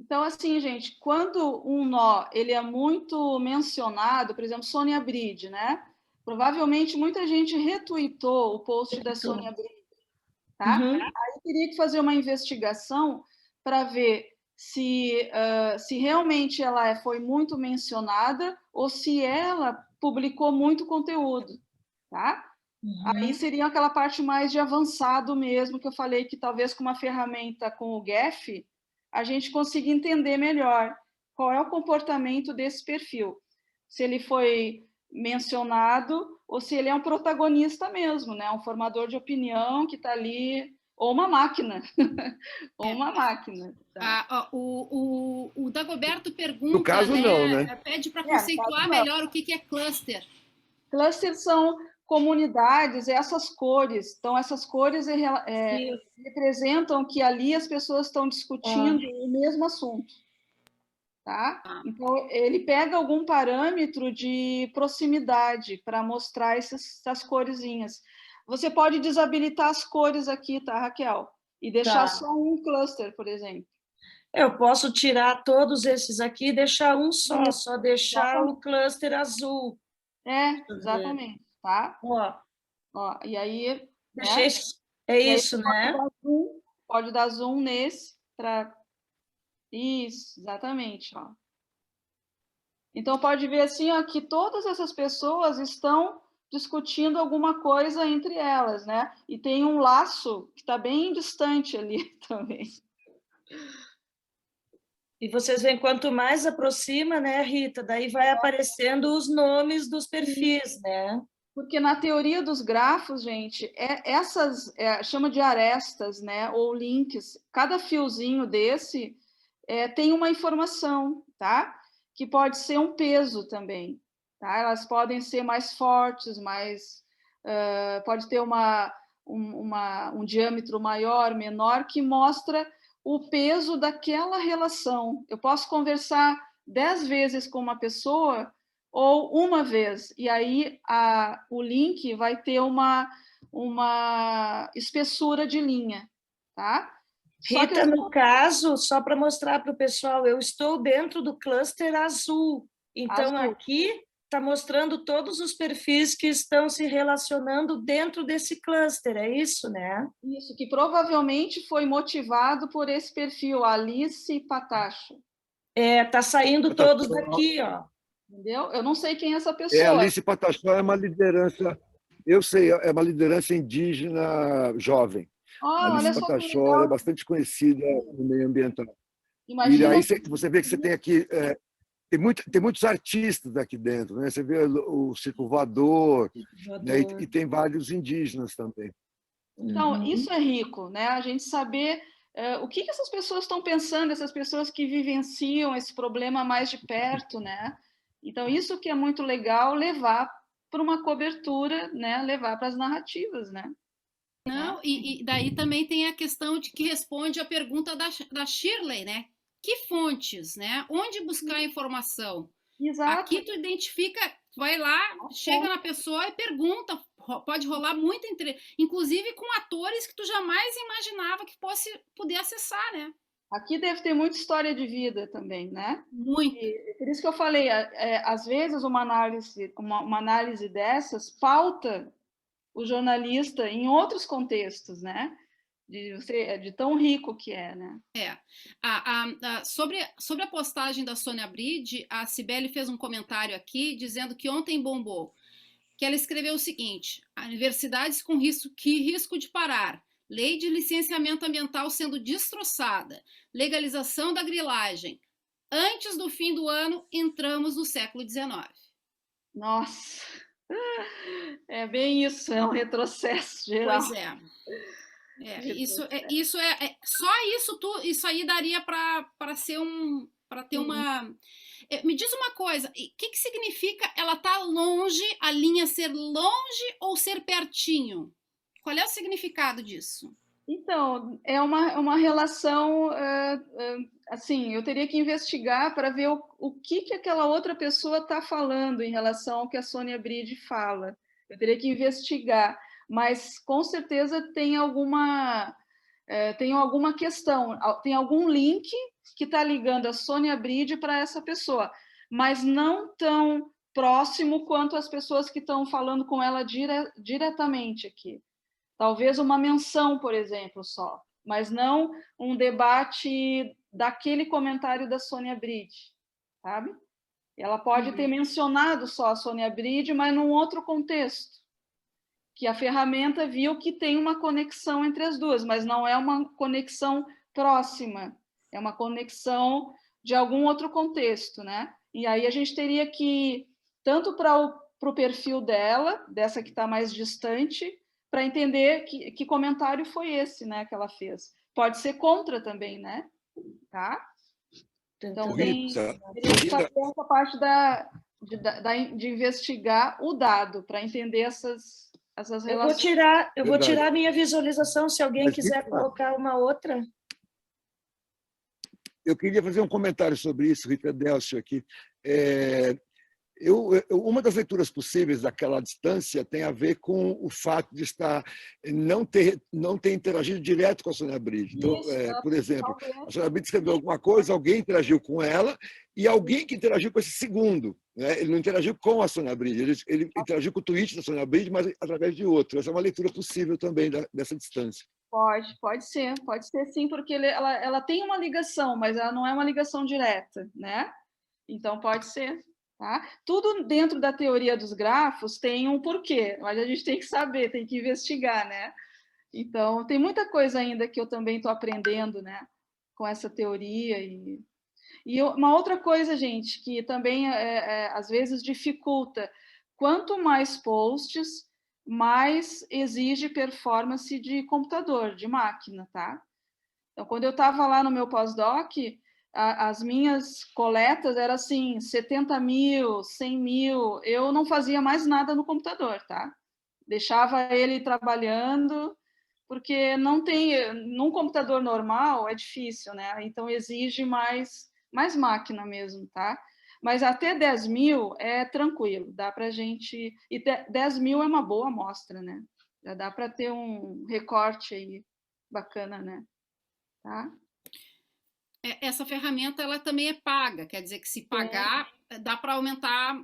Então, assim, gente, quando um nó ele é muito mencionado, por exemplo, Sônia Bride, né? Provavelmente muita gente retweetou o post da Sônia Bride, tá? Aí teria que fazer uma investigação para ver se realmente ela foi muito mencionada ou se ela publicou muito conteúdo, tá? Aí seria aquela parte mais de avançado mesmo, que eu falei que talvez com uma ferramenta com o GEF, a gente consiga entender melhor qual é o comportamento desse perfil. Se ele foi mencionado ou se ele é um protagonista mesmo, né? Um formador de opinião que está ali, ou uma máquina. Ou uma máquina. Tá? O Dagoberto pergunta, No caso, não, né? pede para conceituar melhor o que é cluster. Clusters são comunidades, essas cores. Então, essas cores representam que ali as pessoas estão discutindo o mesmo assunto. Tá? Então, ele pega algum parâmetro de proximidade para mostrar essas coresinhas. Você pode desabilitar as cores aqui, tá, Raquel? E deixar só um cluster, por exemplo. Eu posso tirar todos esses aqui e deixar um só deixar o cluster azul. Exatamente, tá? Ó, e aí... deixei, isso, né? Pode dar zoom nesse para... Isso, exatamente, ó. Então, pode ver assim, ó, que todas essas pessoas estão discutindo alguma coisa entre elas, né? E tem um laço que está bem distante ali também. E vocês veem, quanto mais aproxima, né, Rita, daí vai aparecendo os nomes dos perfis, né? Porque na teoria dos grafos, gente, chama de arestas, né? Ou links. Cada fiozinho desse tem uma informação, tá? Que pode ser um peso também, tá? Elas podem ser mais fortes, pode ter um diâmetro maior, menor, que mostra o peso daquela relação. Eu posso conversar 10 vezes com uma pessoa ou uma vez, e aí o link vai ter uma espessura de linha, tá? Rita, no caso, só para mostrar para o pessoal, eu estou dentro do cluster azul. Então, aqui está mostrando todos os perfis que estão se relacionando dentro desse cluster, é isso, né? Isso, que provavelmente foi motivado por esse perfil, Alice Patacho. Tá saindo todos daqui, ó. Entendeu? Eu não sei quem é essa pessoa. Alice Patacho é uma liderança, eu sei, é uma liderança indígena jovem. Alice Patacho é bastante conhecida no meio ambiental. Imagina... E aí você vê que você tem aqui... Tem muitos artistas aqui dentro, né? Você vê o Circo Voador, né? E tem vários indígenas também. Então, isso é rico, né? A gente saber o que essas pessoas estão pensando, essas pessoas que vivenciam esse problema mais de perto, né? Então, isso que é muito legal levar para uma cobertura, né? Levar para as narrativas, né? Não, e daí também tem a questão de que responde a pergunta da Shirley, né? Que fontes, né? Onde buscar informação? Exato. Aqui tu identifica, vai lá, chega na pessoa e pergunta, pode rolar muito, inclusive com atores que tu jamais imaginava que fosse poder acessar, né? Aqui deve ter muita história de vida também, né? Muito. E por isso que eu falei, às vezes uma análise dessas pauta o jornalista em outros contextos, né? De tão rico que é, né? Sobre a postagem da Sônia Bride, a Cibele fez um comentário aqui dizendo que ontem bombou, que ela escreveu o seguinte: universidades com risco de parar, lei de licenciamento ambiental sendo destroçada, legalização da grilagem. Antes do fim do ano, entramos no século XIX. Nossa, é bem isso, é um retrocesso geral. Pois é. Isso aí daria para ser para ter uma. Me diz uma coisa, o que significa ela tá longe, a linha ser longe ou ser pertinho? Qual é o significado disso? Então, é uma relação, assim, eu teria que investigar para ver o que aquela outra pessoa está falando em relação ao que a Sônia Bride fala. Eu teria que investigar, mas com certeza tem alguma questão, tem algum link que está ligando a Sônia Bride para essa pessoa, mas não tão próximo quanto as pessoas que estão falando com ela diretamente aqui. Talvez uma menção, por exemplo, só, mas não um debate daquele comentário da Sônia Bride, sabe? Ela pode ter mencionado só a Sônia Bride, mas num outro contexto, que a ferramenta viu que tem uma conexão entre as duas, mas não é uma conexão próxima, é uma conexão de algum outro contexto, né? E aí a gente teria que, tanto para o perfil dela, dessa que está mais distante, para entender que comentário foi esse, né, que ela fez. Pode ser contra também, né? Tá? Então, teria que fazer essa parte de investigar o dado, para entender essas relações. Eu vou tirar a minha visualização, se alguém quiser colocar uma outra. Eu queria fazer um comentário sobre isso, Rita Delcio, aqui. Uma das leituras possíveis daquela distância tem a ver com o fato de não ter interagido direto com a Sônia Bride. Então, por exemplo, a Sônia Bride escreveu alguma coisa, alguém interagiu com ela, e alguém que interagiu com esse segundo. Né? Ele não interagiu com a Sônia Bride, ele interagiu com o tweet da Sônia Bride, mas através de outro. Essa é uma leitura possível também dessa distância. Pode ser sim, porque ela tem uma ligação, mas ela não é uma ligação direta, né? Então, pode ser. Tá? Tudo dentro da teoria dos grafos tem um porquê, mas a gente tem que saber, tem que investigar, né? Então, tem muita coisa ainda que eu também estou aprendendo, né? Com essa teoria. E uma outra coisa, gente, que também às vezes dificulta, quanto mais posts, mais exige performance de computador, de máquina, tá? Então, quando eu estava lá no meu pós-doc, as minhas coletas eram assim, 70 mil, 100 mil, eu não fazia mais nada no computador, tá? Deixava ele trabalhando, porque não tem, num computador normal é difícil, né? Então exige mais máquina mesmo, tá? Mas até 10 mil é tranquilo, dá pra gente, e 10 mil é uma boa amostra, né? Já dá para ter um recorte aí bacana, né? Tá? Essa ferramenta ela também é paga, quer dizer que se pagar, dá para aumentar,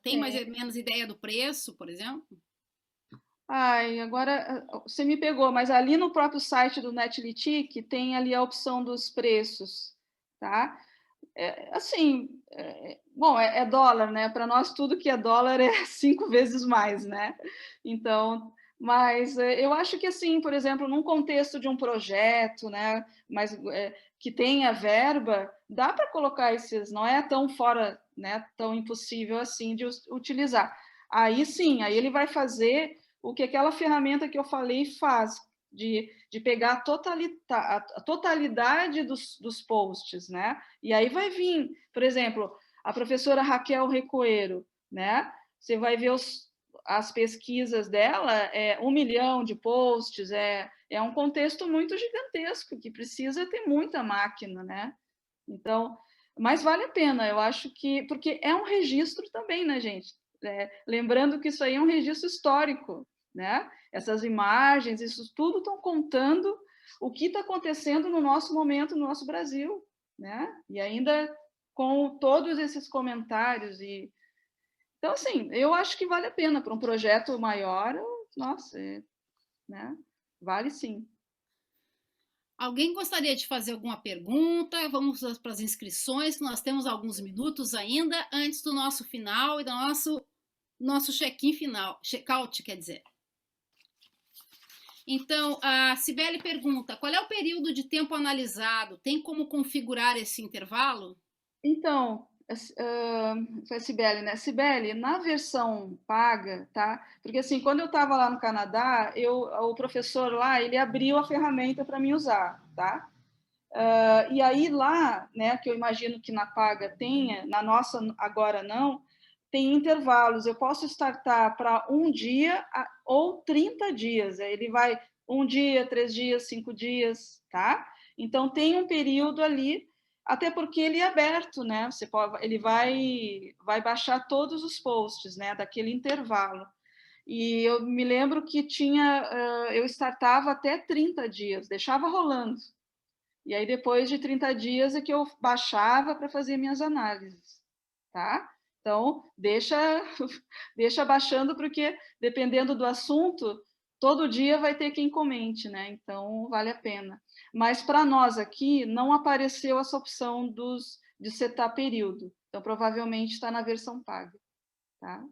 tem mais ou menos ideia do preço, por exemplo? Ai, agora você me pegou, mas ali no próprio site do Netlitic tem ali a opção dos preços, tá? Assim, bom, é dólar, né? Para nós tudo que é dólar é 5 vezes mais, né? Então, mas eu acho que assim, por exemplo, num contexto de um projeto, né? Mas que tenha verba, dá para colocar esses, não é tão fora, né? Tão impossível assim de utilizar. Aí sim, aí ele vai fazer o que aquela ferramenta que eu falei faz, de pegar a totalidade dos posts, né? E aí vai vir, por exemplo, a professora Raquel Recoeiro, né? Você vai ver as pesquisas dela, 1 milhão de posts, é um contexto muito gigantesco, que precisa ter muita máquina, né? Então, mas vale a pena, eu acho que, porque é um registro também, né, gente? Lembrando que isso aí é um registro histórico, né? Essas imagens, isso tudo estão contando o que está acontecendo no nosso momento, no nosso Brasil, né? E ainda com todos esses comentários e então assim, eu acho que vale a pena para um projeto maior, nossa, né? Vale sim. Alguém gostaria de fazer alguma pergunta? Vamos para as inscrições, nós temos alguns minutos ainda antes do nosso final e do nosso check-in final, check-out, quer dizer. Então, a Cibele pergunta, qual é o período de tempo analisado? Tem como configurar esse intervalo? Então, foi a Cibele, né? Cibele, na versão paga, tá? Porque assim, quando eu estava lá no Canadá, o professor lá, ele abriu a ferramenta para mim usar, tá? E aí lá, né, que eu imagino que na paga tenha, na nossa agora não, tem intervalos. Eu posso startar para um dia ou 30 dias. Ele vai um dia, 3 dias, 5 dias, tá? Então tem um período ali, até porque ele é aberto, né? Ele vai baixar todos os posts, né, daquele intervalo. E eu me lembro que eu startava até 30 dias, deixava rolando. E aí, depois de 30 dias, é que eu baixava para fazer minhas análises, tá? Então, deixa baixando, porque dependendo do assunto, todo dia vai ter quem comente, né? Então, vale a pena. Mas para nós aqui, não apareceu essa opção de setar período. Então, provavelmente está na versão paga, tá?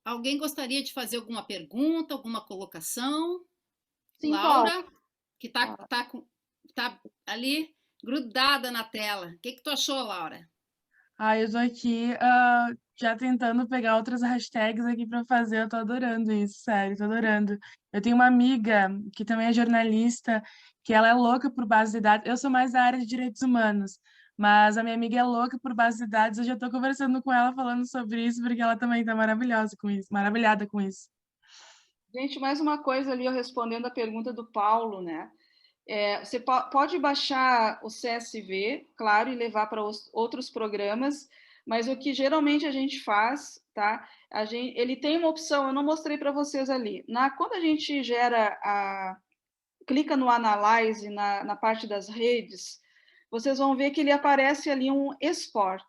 Alguém gostaria de fazer alguma pergunta, alguma colocação? Sim, Paulo. Laura, que tá ali grudada na tela. O que tu achou, Laura? Eu tô aqui já tentando pegar outras hashtags aqui para fazer. Eu tô adorando isso, sério, tô adorando. Eu tenho uma amiga que também é jornalista, que ela é louca por base de dados. Eu sou mais da área de direitos humanos, mas a minha amiga é louca por base de dados. Eu já tô conversando com ela falando sobre isso, porque ela também tá maravilhosa com isso, maravilhada com isso. Gente, mais uma coisa ali, eu respondendo a pergunta do Paulo, né? Você pode baixar o CSV, claro, e levar para outros programas, mas o que geralmente a gente faz, tá? Ele tem uma opção, eu não mostrei para vocês ali. Quando a gente clica no Analyze, na parte das redes, vocês vão ver que ele aparece ali um export.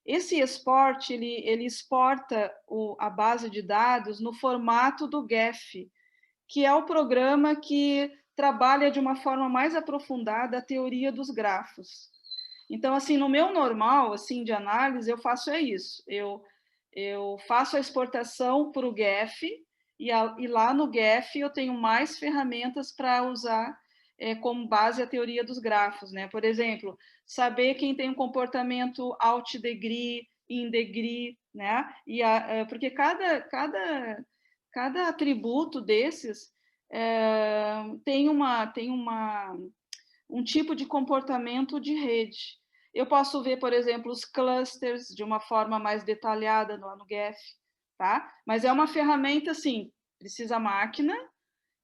Esse export, ele exporta a base de dados no formato do GEF, que é o programa que trabalha de uma forma mais aprofundada a teoria dos grafos. Então, assim, no meu normal, assim, de análise, eu faço isso. Eu faço a exportação para o GEF e lá no GEF eu tenho mais ferramentas para usar como base a teoria dos grafos, né? Por exemplo, saber quem tem um comportamento out degree, in degree, né? Porque cada atributo desses tem um tipo de comportamento de rede. Eu posso ver, por exemplo, os clusters de uma forma mais detalhada lá no GEF, tá? Mas é uma ferramenta, assim, precisa máquina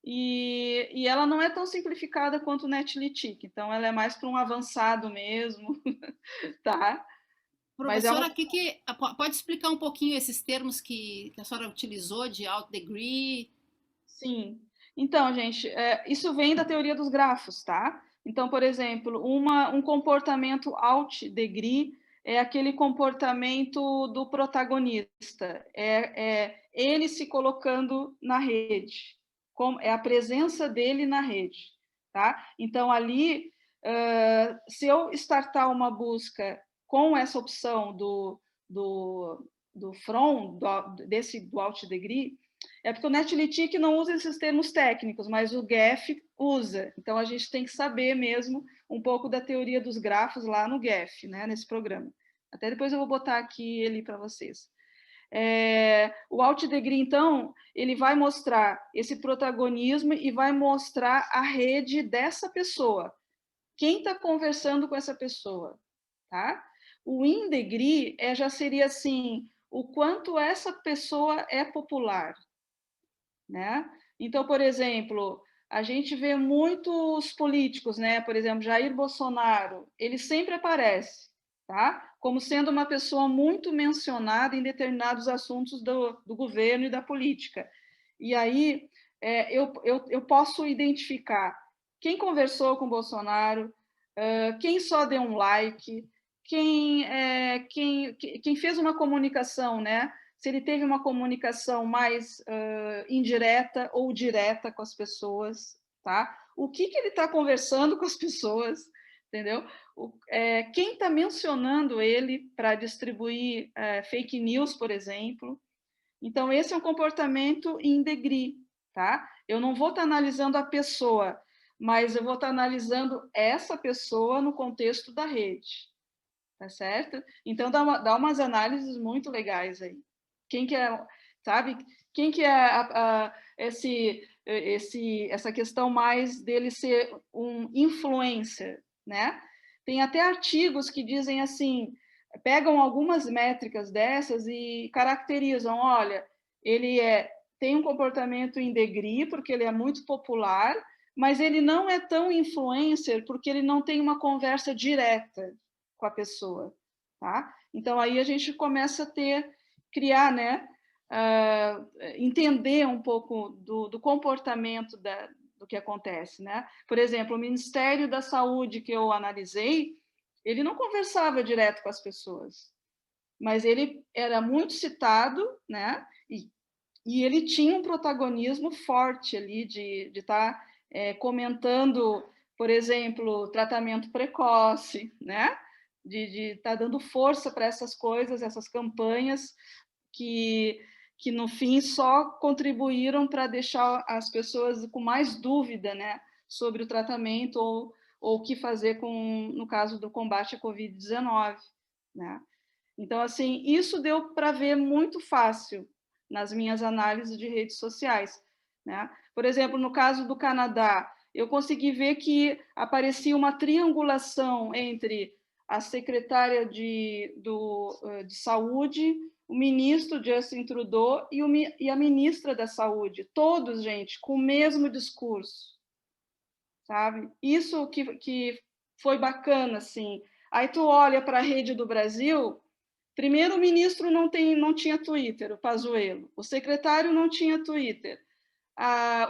e ela não é tão simplificada quanto o Netlitic, então ela é mais para um avançado mesmo, tá? Professora, pode explicar um pouquinho esses termos que a senhora utilizou de out degree? Sim. Então, gente, isso vem da teoria dos grafos, tá? Então, por exemplo, um comportamento out degree é aquele comportamento do protagonista, ele se colocando na rede, é a presença dele na rede, tá? Então, ali, se eu startar uma busca com essa opção do from, do out degree, é porque o Netlitic não usa esses termos técnicos, mas o GEF usa. Então, a gente tem que saber mesmo um pouco da teoria dos grafos lá no GEF, né, nesse programa. Até depois eu vou botar aqui ele para vocês. O out degree, então, ele vai mostrar esse protagonismo e vai mostrar a rede dessa pessoa. Quem está conversando com essa pessoa, tá? O in degree já seria assim, o quanto essa pessoa é popular, né? Então, por exemplo, a gente vê muitos políticos, né? Por exemplo, Jair Bolsonaro, ele sempre aparece, tá? Como sendo uma pessoa muito mencionada em determinados assuntos do governo e da política. E aí eu posso identificar quem conversou com Bolsonaro, quem só deu um like, quem fez uma comunicação, né? Se ele teve uma comunicação mais indireta ou direta com as pessoas, tá? O que ele está conversando com as pessoas, entendeu? Quem está mencionando ele para distribuir fake news, por exemplo. Então, esse é um comportamento em degree, tá? Eu não vou estar analisando a pessoa, mas eu vou estar analisando essa pessoa no contexto da rede, tá certo? Então, dá umas análises muito legais aí. Quem que é, sabe? Quem que é essa questão mais dele ser um influencer, né? Tem até artigos que dizem assim, pegam algumas métricas dessas e caracterizam, olha, ele tem um comportamento em degree, porque ele é muito popular, mas ele não é tão influencer porque ele não tem uma conversa direta com a pessoa, tá? Então aí a gente começa a criar, né, entender um pouco do comportamento do que acontece, né? Por exemplo, o Ministério da Saúde que eu analisei, ele não conversava direto com as pessoas, mas ele era muito citado, né? E ele tinha um protagonismo forte ali de estar comentando, por exemplo, tratamento precoce, né? De estar dando força para essas coisas, essas campanhas que no fim só contribuíram para deixar as pessoas com mais dúvida, né? Sobre o tratamento ou o que fazer no caso do combate à Covid-19, né? Então, assim, isso deu para ver muito fácil nas minhas análises de redes sociais, né? Por exemplo, no caso do Canadá, eu consegui ver que aparecia uma triangulação entre a secretária de saúde, o ministro Justin Trudeau e a ministra da saúde, todos, gente, com o mesmo discurso, sabe? Isso que foi bacana, assim. Aí tu olha para a rede do Brasil. Primeiro, o ministro não tinha Twitter, o Pazuello. O secretário não tinha Twitter.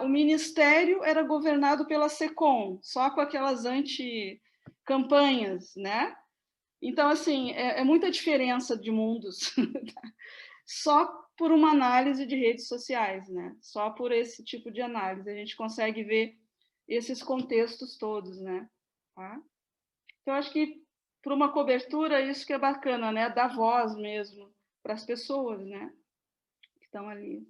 O ministério era governado pela SECOM, só com aquelas anti-campanhas, né? Então, assim, é muita diferença de mundos. Só por uma análise de redes sociais, né? Só por esse tipo de análise a gente consegue ver esses contextos todos, né? Tá? Então, acho que para uma cobertura, isso que é bacana, né? Dar voz mesmo para as pessoas, né? Que estão ali.